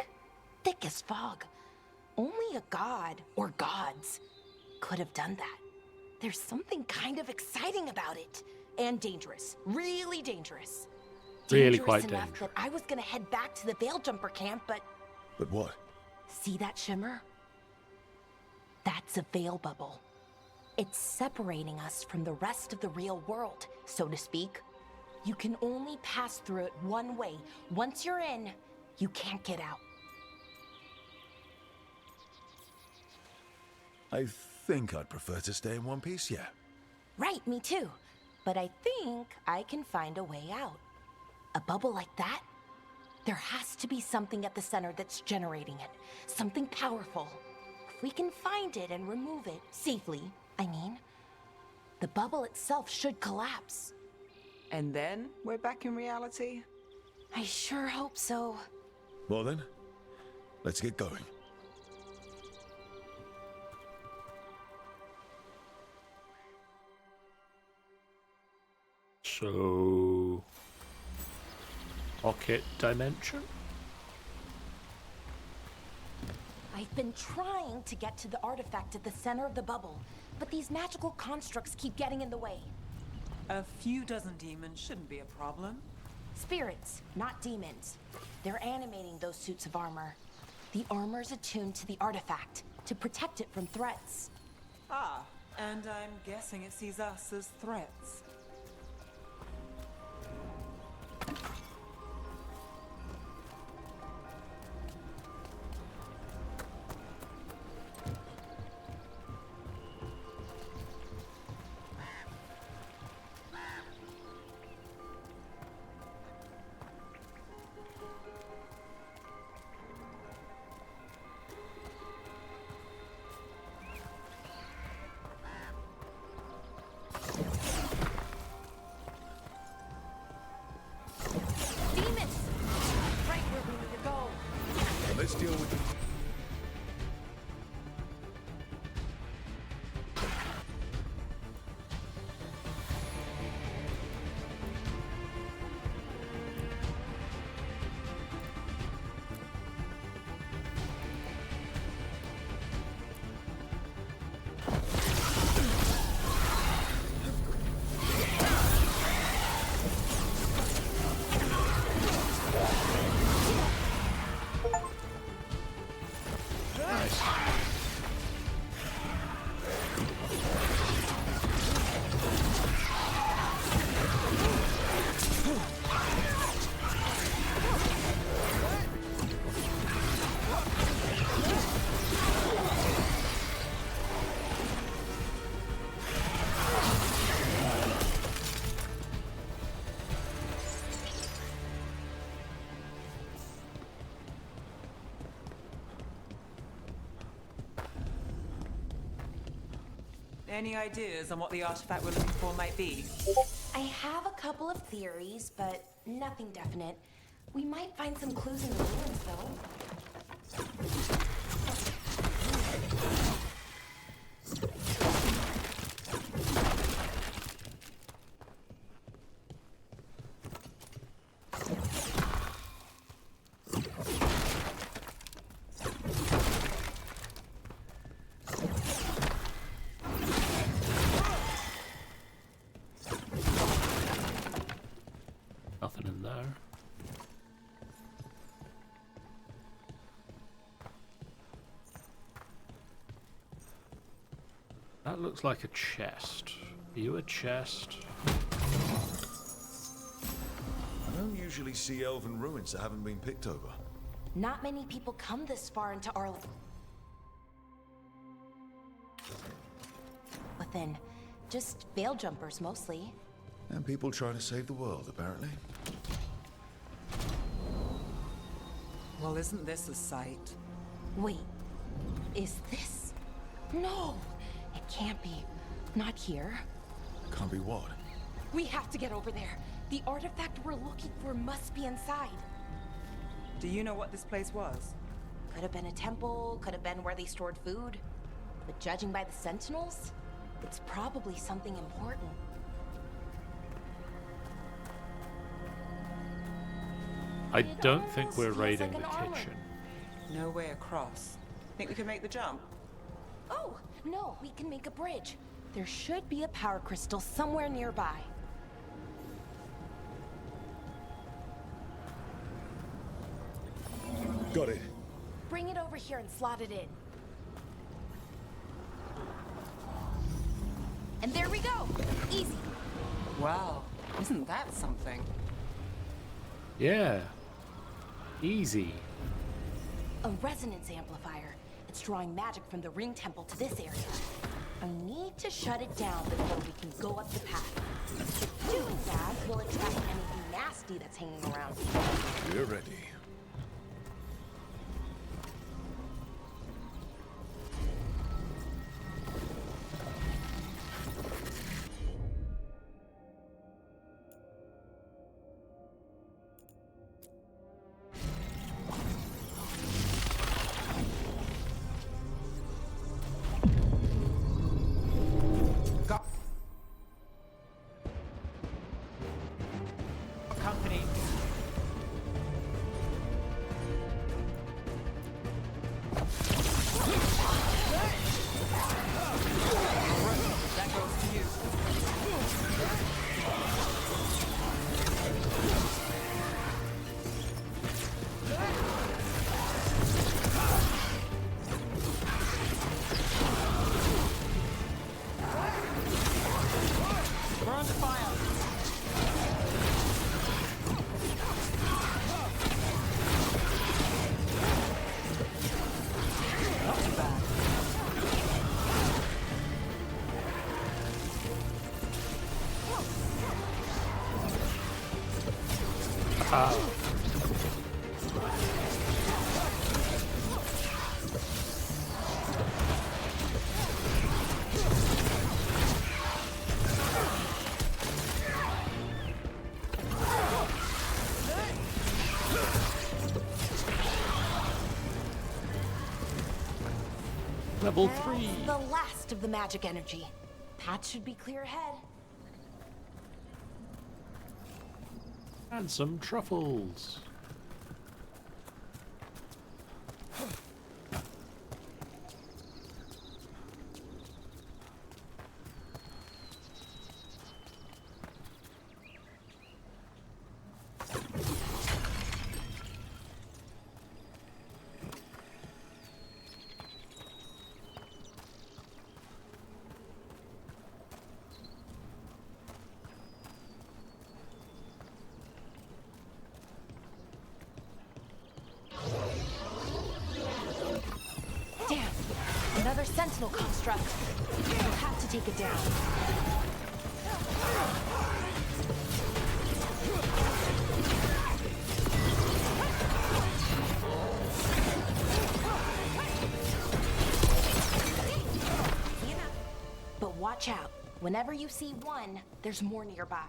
Thick as fog. Only a god, or gods, could have done that. There's something kind of exciting about it. And dangerous. Really dangerous. Really quite dangerous enough dangerous. that I was gonna head back to the Veil Jumper camp, but... But what? See that shimmer? That's a veil bubble. It's separating us from the rest of the real world, so to speak. You can only pass through it one way. Once you're in, you can't get out. I think I'd prefer to stay in one piece, yeah. Right, me too. But I think I can find a way out. A bubble like that? There has to be something at the center that's generating it. Something powerful. If we can find it and remove it, safely, I mean, the bubble itself should collapse. And then we're back in reality? I sure hope so. Well then, let's get going. So... Pocket dimension? I've been trying to get to the artifact at the center of the bubble, but these magical constructs keep getting in the way. A few dozen demons shouldn't be a problem. Spirits, not demons. They're animating those suits of armor. The armor's attuned to the artifact, to protect it from threats. Ah, and I'm guessing it sees us as threats. Demons! Right where we need to go. Let's deal with it. Any ideas on what the artifact we're looking for might be? I have a couple of theories, but nothing definite. We might find some clues in the ruins, though. Nothing in there. That looks like a chest. Are you a chest? I don't usually see elven ruins that haven't been picked over. Not many people come this far into Arlen. Within, just veil jumpers mostly. And people trying to save the world, apparently. Well, isn't this a sight? Wait, is this? No, it can't be. Not here. Can't be what? We have to get over there. The artifact we're looking for must be inside. Do you know what this place was? Could have been a temple, could have been where they stored food. But judging by the sentinels, it's probably something important. I don't think we're Feels raiding like the an armor. kitchen. No way across. Think we can make the jump? Oh, no, we can make a bridge. There should be a power crystal somewhere nearby. Got it. Bring it over here and slot it in. And there we go! Easy. Wow, isn't that something? Yeah. Easy. A resonance amplifier. It's drawing magic from the ring temple to this area. I need to shut it down before we can go up the path. Doing that will attract anything nasty that's hanging around here. We're ready. Company. That goes to you. We're under fire. Not too bad. Level 3. The last of the magic energy. Path should be clear ahead. And some truffles. Damn! Another sentinel construct. We'll have to take it down. But watch out. Whenever you see one, there's more nearby.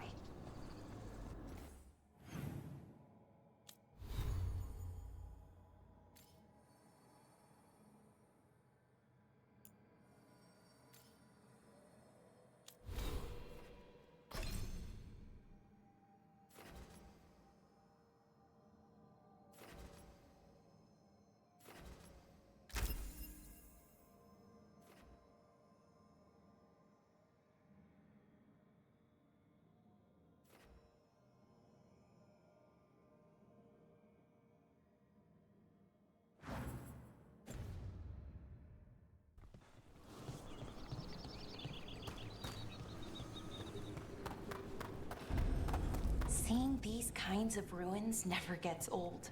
Seeing these kinds of ruins never gets old.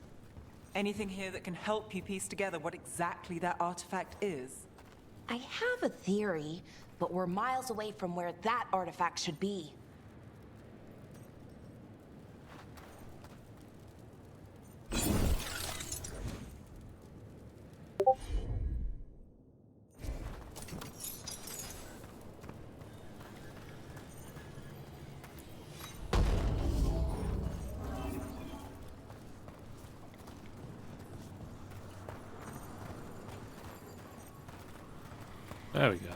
Anything here that can help you piece together what exactly that artifact is? I have a theory, but we're miles away from where that artifact should be. There we go.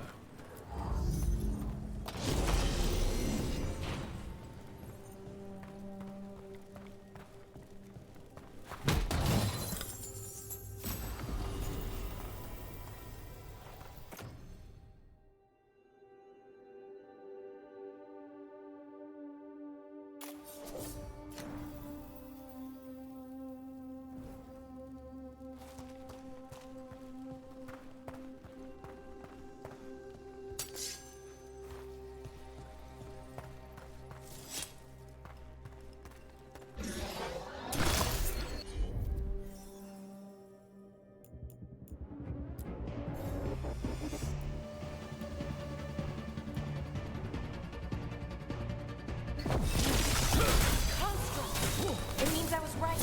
It means I was right.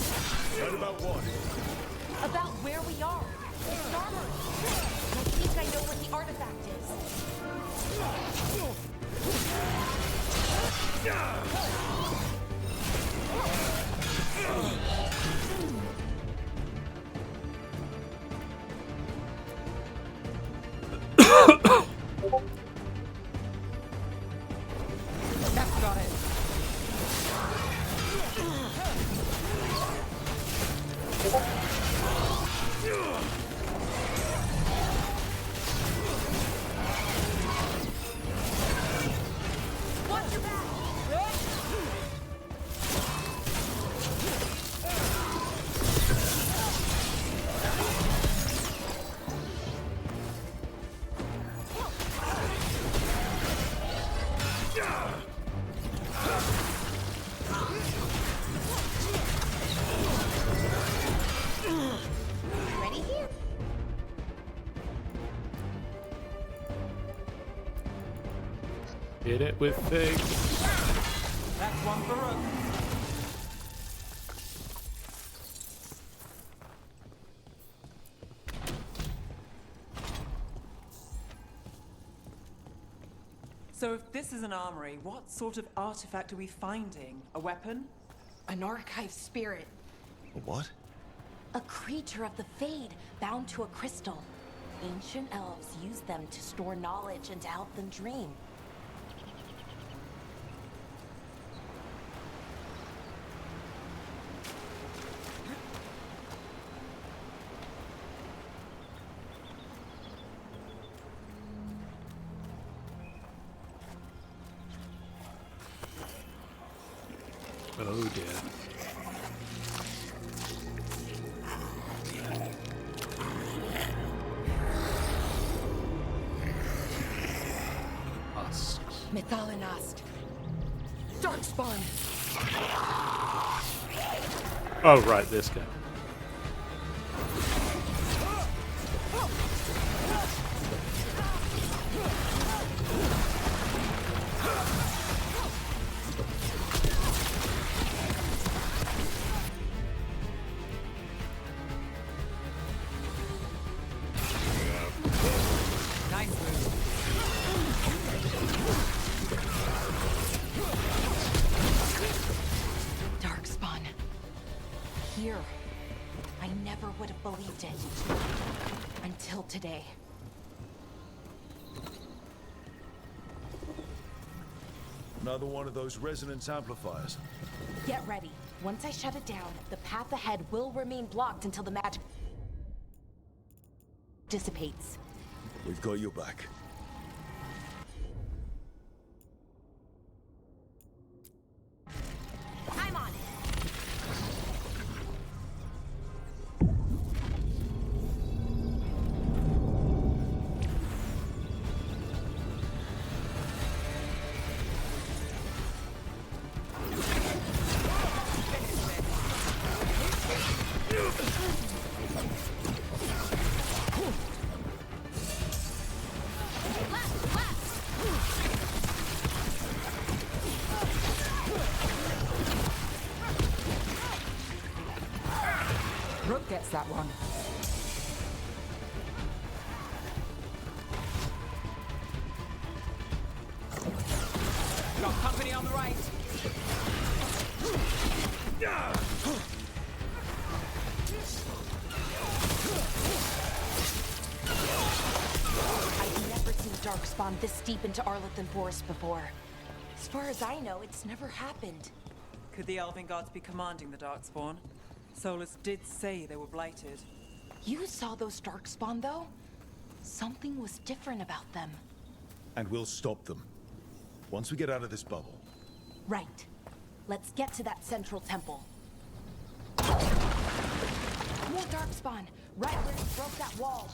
Right about what? About where we are. It's armor. I think I know where the artifact That's got it. Watch your back! Ready here? Hit it with things. That's one for Rook. So if this is an armory, what sort of artifact are we finding? A weapon? An archive spirit. A what? A creature of the Fade, bound to a crystal. Ancient elves use them to store knowledge and to help them dream. Oh dear. Husks. Methalinast. Darkspawn. Oh, right, this guy. Nice move. Darkspawn. Here. I never would have believed it. Until today. Another one of those resonance amplifiers. Get ready. Once I shut it down, the path ahead will remain blocked until the magic dissipates. We've got your back. I'm on it. Rook gets that one. Got company on the right. I've never Darkspawn this deep into Arlethan Forest before. As far as I know, it's never happened. Could the Elven Gods be commanding the Darkspawn? Solas did say they were blighted. You saw those Darkspawn, though? Something was different about them. And we'll stop them. Once we get out of this bubble. Right. Let's get to that central temple. More Darkspawn, right where he broke that wall.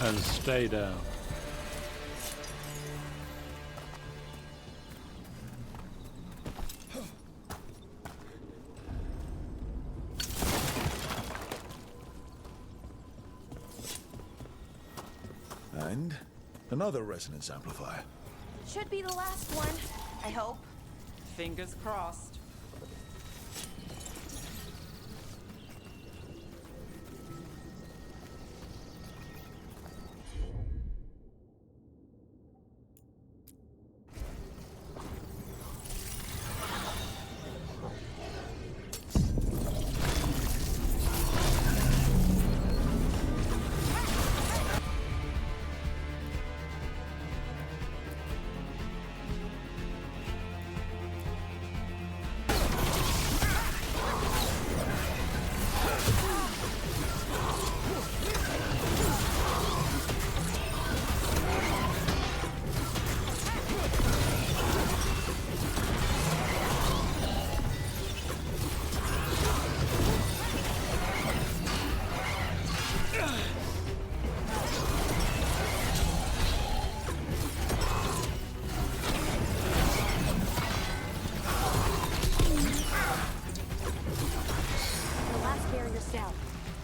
And stay down. And another resonance amplifier. Should be the last one, I hope. Fingers crossed.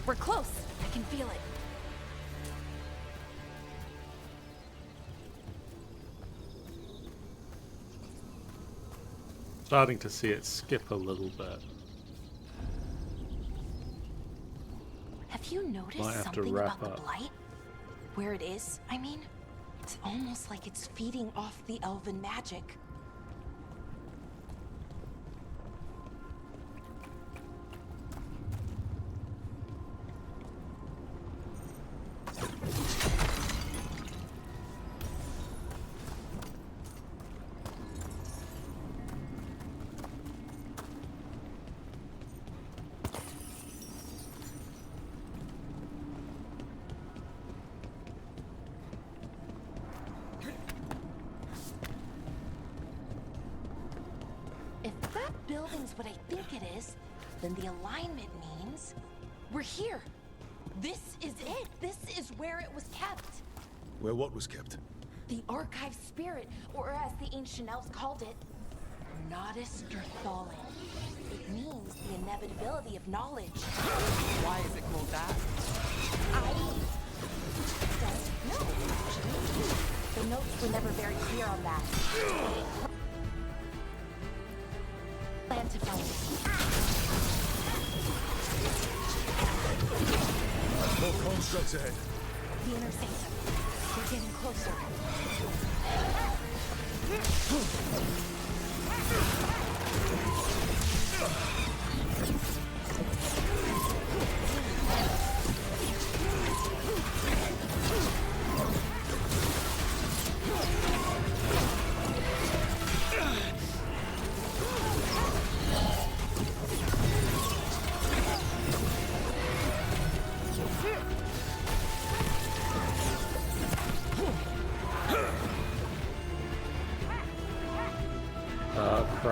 We're close. I can feel it. Starting to see it skip a little bit. Have you noticed Might have to something wrap about up. the blight? Where it is, I mean? It's almost like it's feeding off the elven magic. If that building's what I think it is, then the alignment means we're here. This is it. This is where it was kept. Where what was kept? The archive spirit, or as the ancient elves called it, Nodus Derthalin. It means the inevitability of knowledge. Why is it called that? I don't know, actually. The notes were never very clear on that. Plan to find it. More constructs ahead. The inner sanctum. We're getting closer.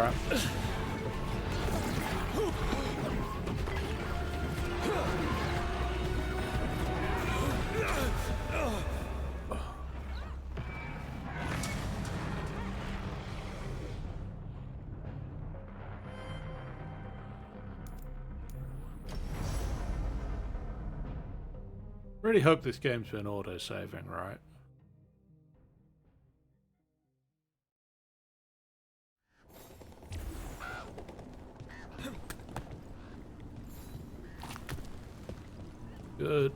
crap. Really hope this game's been auto-saving, right? Good.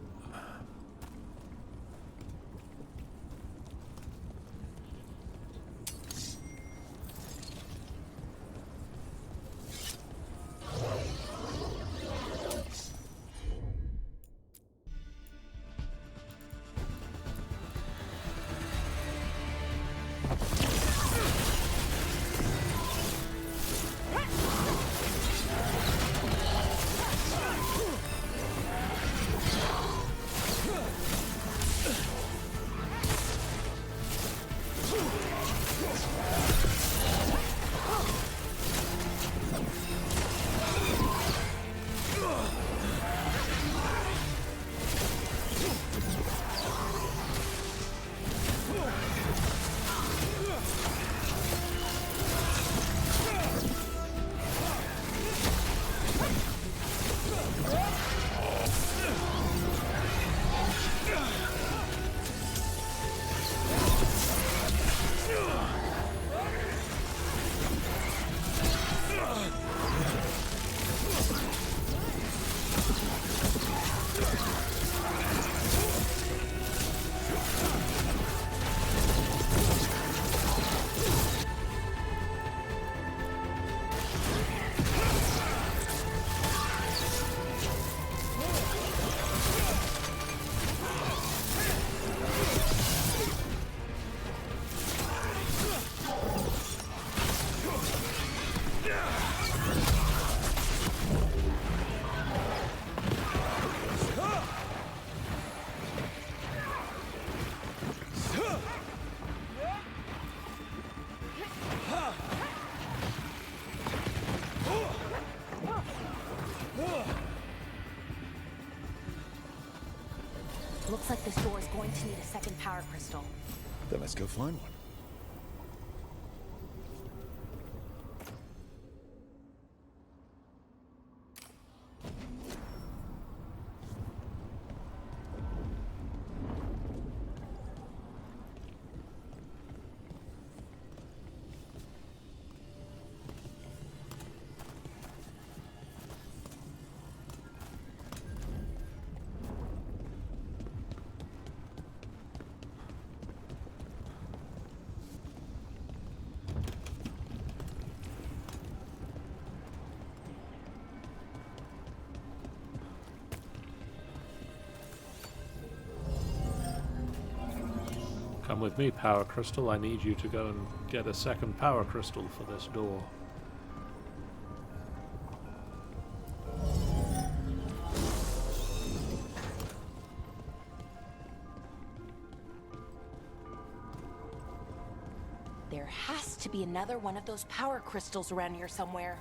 Looks like this door is going to need a second power crystal. Then let's go find one. Come with me, Power Crystal. I need you to go and get a second Power Crystal for this door. There has to be another one of those power crystals around here somewhere.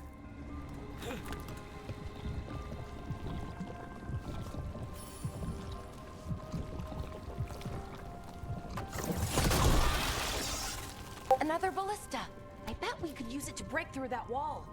Another ballista. I bet we could use it to break through that wall.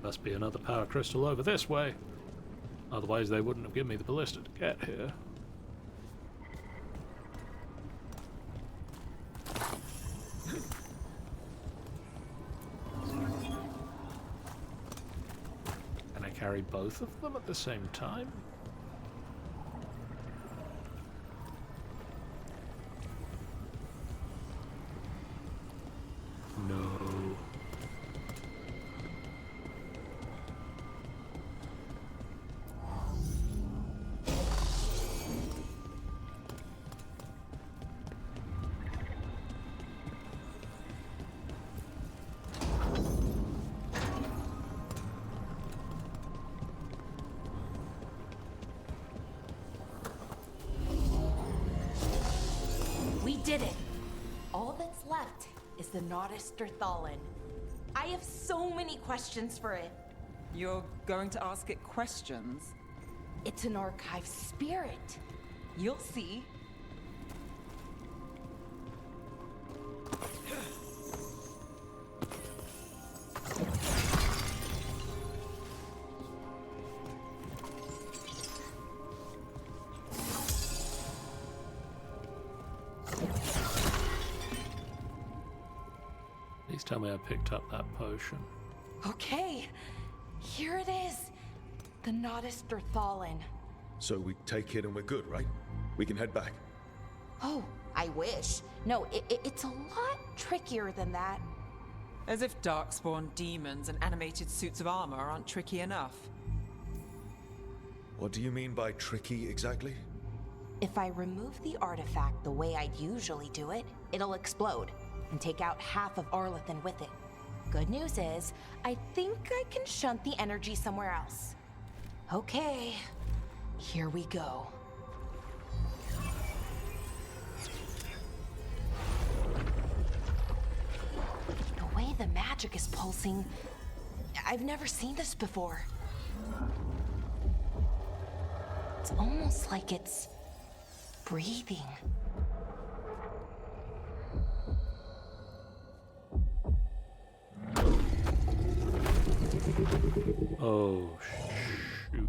Must be another power crystal over this way. Otherwise they wouldn't have given me the ballista to get here. Can I carry both of them at the same time? No. Naughtisterthallen. I have so many questions for it. You're going to ask it questions? It's an archive spirit. You'll see. Please tell me I picked up that potion. Okay, here it is. The Naughtisterthallen. So we take it and we're good, right? We can head back. Oh, I wish. No, it's a lot trickier than that. As if darkspawn demons and animated suits of armor aren't tricky enough. What do you mean by tricky exactly? If I remove the artifact the way I'd usually do it, it'll explode and take out half of Arlathan with it. Good news is, I think I can shunt the energy somewhere else. Okay, here we go. The way the magic is pulsing, I've never seen this before. It's almost like it's breathing. Oh, shoot.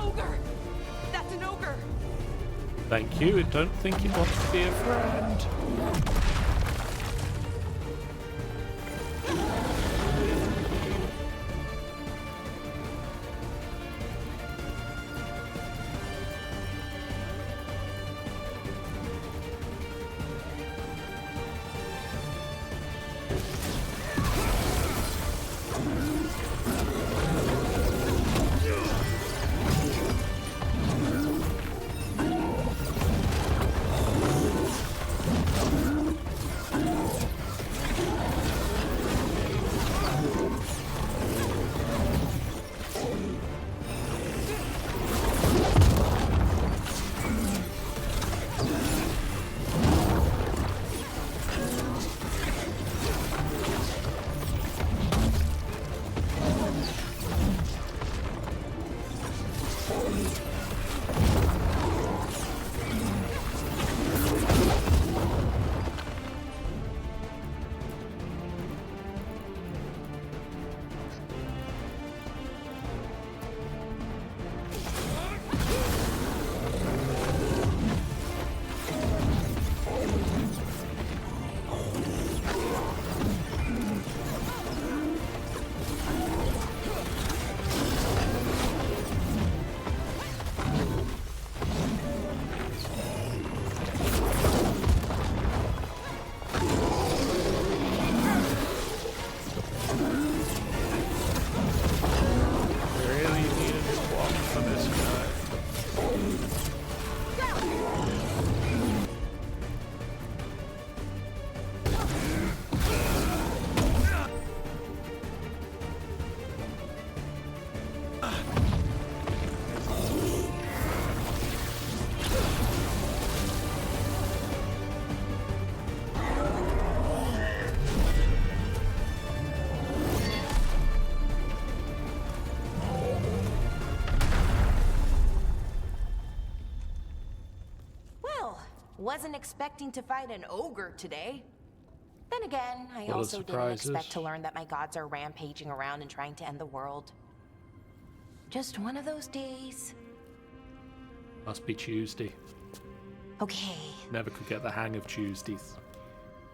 Ogre! That's an ogre! Thank you. I don't think it wants to be a friend. Wasn't expecting to fight an ogre today. Then again, I Full of also didn't surprises. expect to learn that my gods are rampaging around and trying to end the world. Just one of those days. Must be Tuesday. Okay, Never could get the hang of Tuesdays.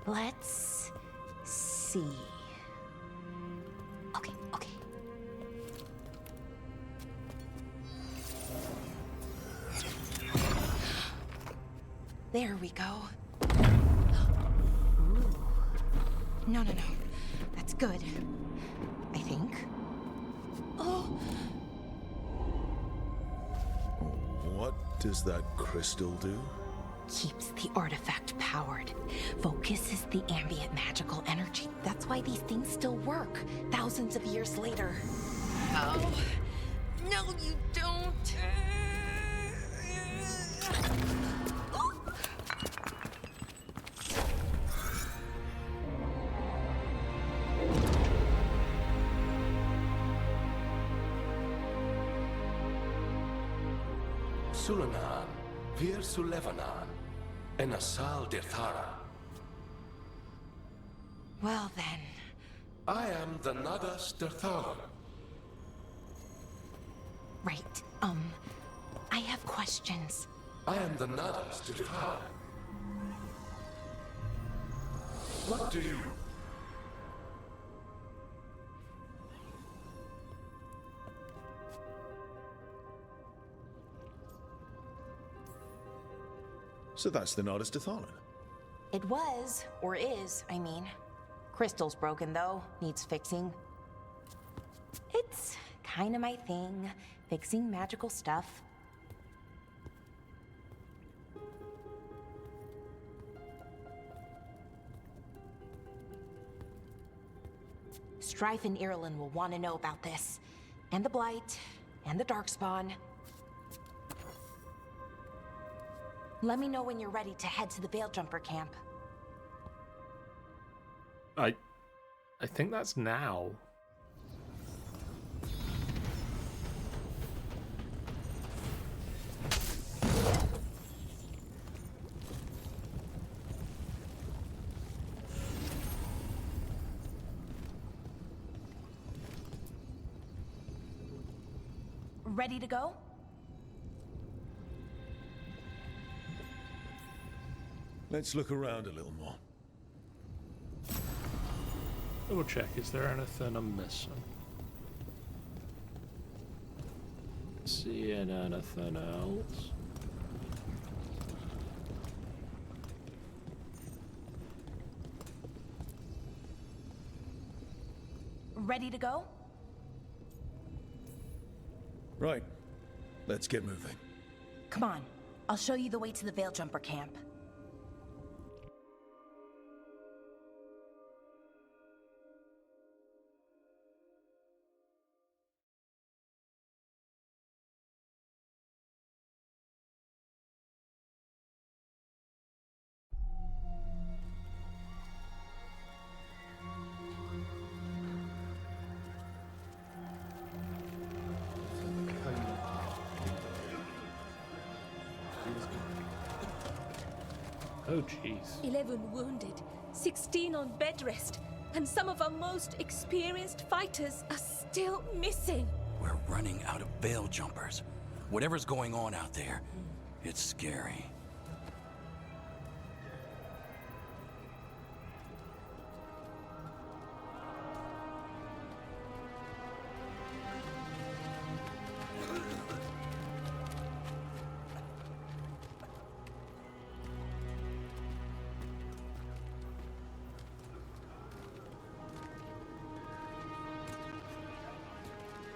let's see. Okay. There we go. Ooh. No. That's good. I think. Oh! What does that crystal do? Keeps the artifact powered. Focuses the ambient magical energy. That's why these things still work, thousands of years later. Oh! No, you don't! Sulanan, Vir Sulevanan, and Asal Dirthara. Well then. I am the Nadas Dirthalan. Right, I have questions. I am the Nadas Dirthalan. What do you... So that's the Nardus Dathalan. It was, or is, I mean. Crystal's broken though, needs fixing. It's kinda my thing, fixing magical stuff. Strife and Irulan will want to know about this. And the Blight, and the Darkspawn. Let me know when you're ready to head to the Veilgjumper camp. I think that's now. Ready to go? Let's look around a little more. Double check, is there anything I'm missing? Seeing anything else? Ready to go? Right. Let's get moving. Come on. I'll show you the way to the Veilgjumper camp. Oh, jeez. 11 wounded, 16 on bed rest, and some of our most experienced fighters are still missing. We're running out of veil jumpers. Whatever's going on out there, it's scary.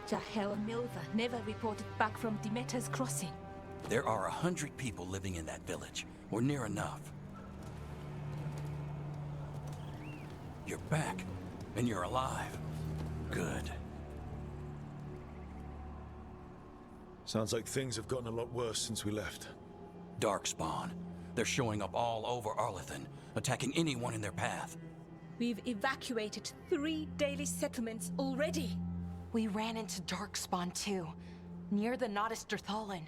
Jahel and Milva never reported back from Demeter's crossing. There are 100 people living in that village, or near enough. You're back, and you're alive. Good. Sounds like things have gotten a lot worse since we left. Darkspawn. They're showing up all over Arlathan, attacking anyone in their path. We've evacuated 3 daily settlements already. We ran into Darkspawn too, near the Nardus Dirthalan.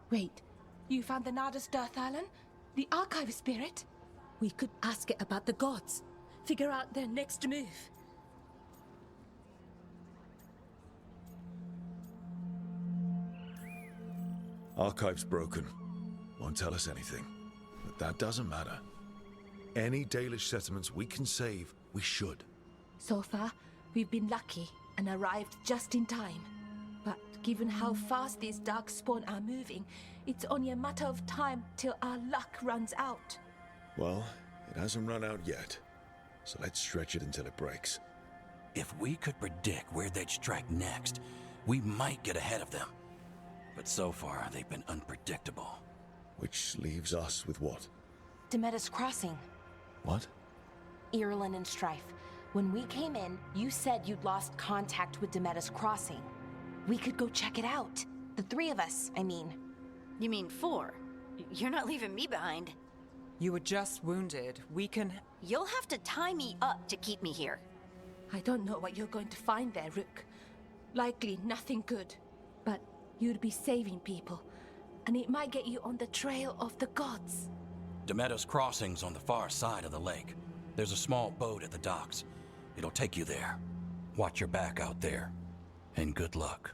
Wait, you found the Nardus Dirthalan? The archive spirit? We could ask it about the gods. Figure out their next move. Archive's broken. Won't tell us anything. But that doesn't matter. Any Dalish settlements we can save, we should. So far, we've been lucky and arrived just in time. But given how fast these Darkspawn are moving, it's only a matter of time till our luck runs out. Well, it hasn't run out yet. So let's stretch it until it breaks. If we could predict where they'd strike next, we might get ahead of them. But so far, they've been unpredictable. Which leaves us with what? Demeter's crossing. What? Irulan and Strife. When we came in, you said you'd lost contact with Demeter's crossing. We could go check it out. The 3 of us, I mean. You mean 4? You're not leaving me behind. You were just wounded. We can... You'll have to tie me up to keep me here. I don't know what you're going to find there, Rook. Likely nothing good. But you'd be saving people, and it might get you on the trail of the gods. Demeter's Crossing's on the far side of the lake. There's a small boat at the docks. It'll take you there. Watch your back out there. And good luck.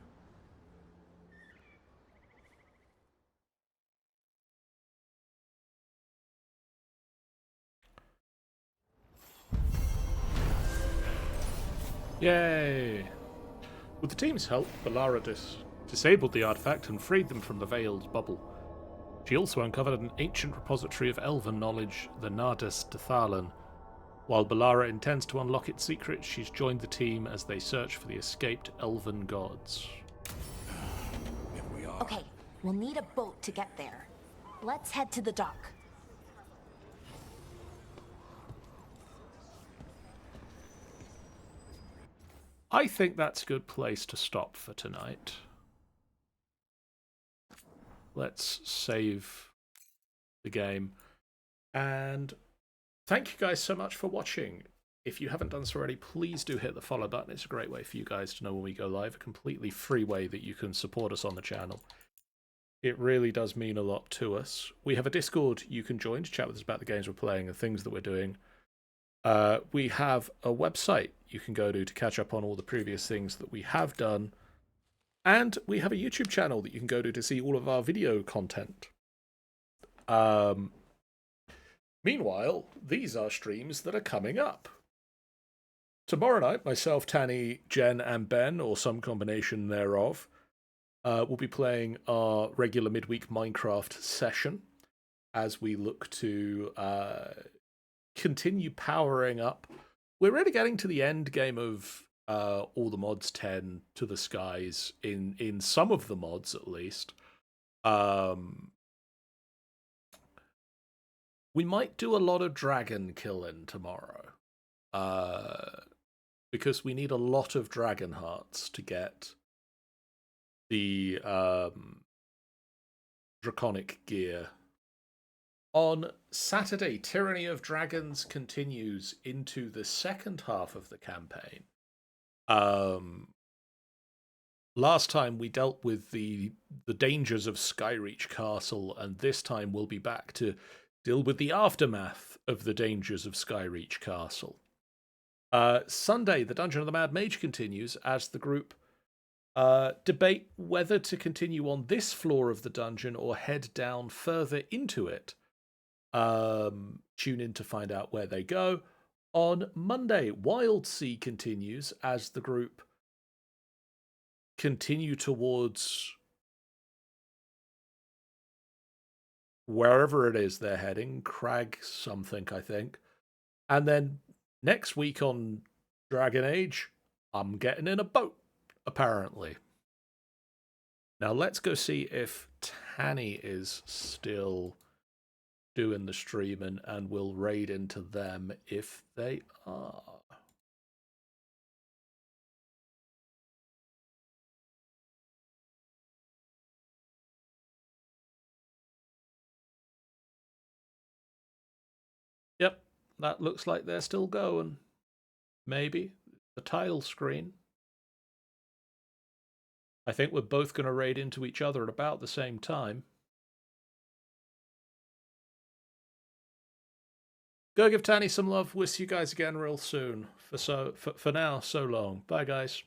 Yay! With the team's help, Valara disabled the artifact and freed them from the Veil's bubble. She also uncovered an ancient repository of elven knowledge, the Nadas Dethalan. While Valara intends to unlock its secret, she's joined the team as they search for the escaped elven gods. Okay, we'll need a boat to get there. Let's head to the dock. I think that's a good place to stop for tonight. Let's save the game. And thank you guys so much for watching. If you haven't done so already, please do hit the follow button. It's a great way for you guys to know when we go live. A completely free way that you can support us on the channel. It really does mean a lot to us. We have a Discord you can join to chat with us about the games we're playing and things that we're doing. We have a website you can go to catch up on all the previous things that we have done. And we have a YouTube channel that you can go to see all of our video content. Meanwhile, these are streams that are coming up. Tomorrow night, myself, Tanny, Jen, and Ben, or some combination thereof, will be playing our regular midweek Minecraft session as we look to continue powering up. We're really getting to the end game of all the mods 10 to the skies, in some of the mods at least. We might do a lot of dragon killing tomorrow. Because we need a lot of dragon hearts to get the draconic gear. On Saturday, Tyranny of Dragons continues into the second half of the campaign. Last time we dealt with the dangers of Skyreach Castle, and this time we'll be back to deal with the aftermath of the dangers of Skyreach Castle. Sunday, the Dungeon of the Mad Mage continues as the group debate whether to continue on this floor of the dungeon or head down further into it. Tune in to find out where they go. On Monday, Wildsea continues as the group continue towards wherever it is they're heading, Crag something, I think. And then next week on Dragon Age, I'm getting in a boat, apparently. Now let's go see if Tanny is still doing the streaming, and we'll raid into them if they are. Yep, that looks like they're still going. Maybe. The tile screen. I think we're both going to raid into each other at about the same time. Go give Tanny some love. We'll see you guys again real soon. For now, so long. Bye, guys.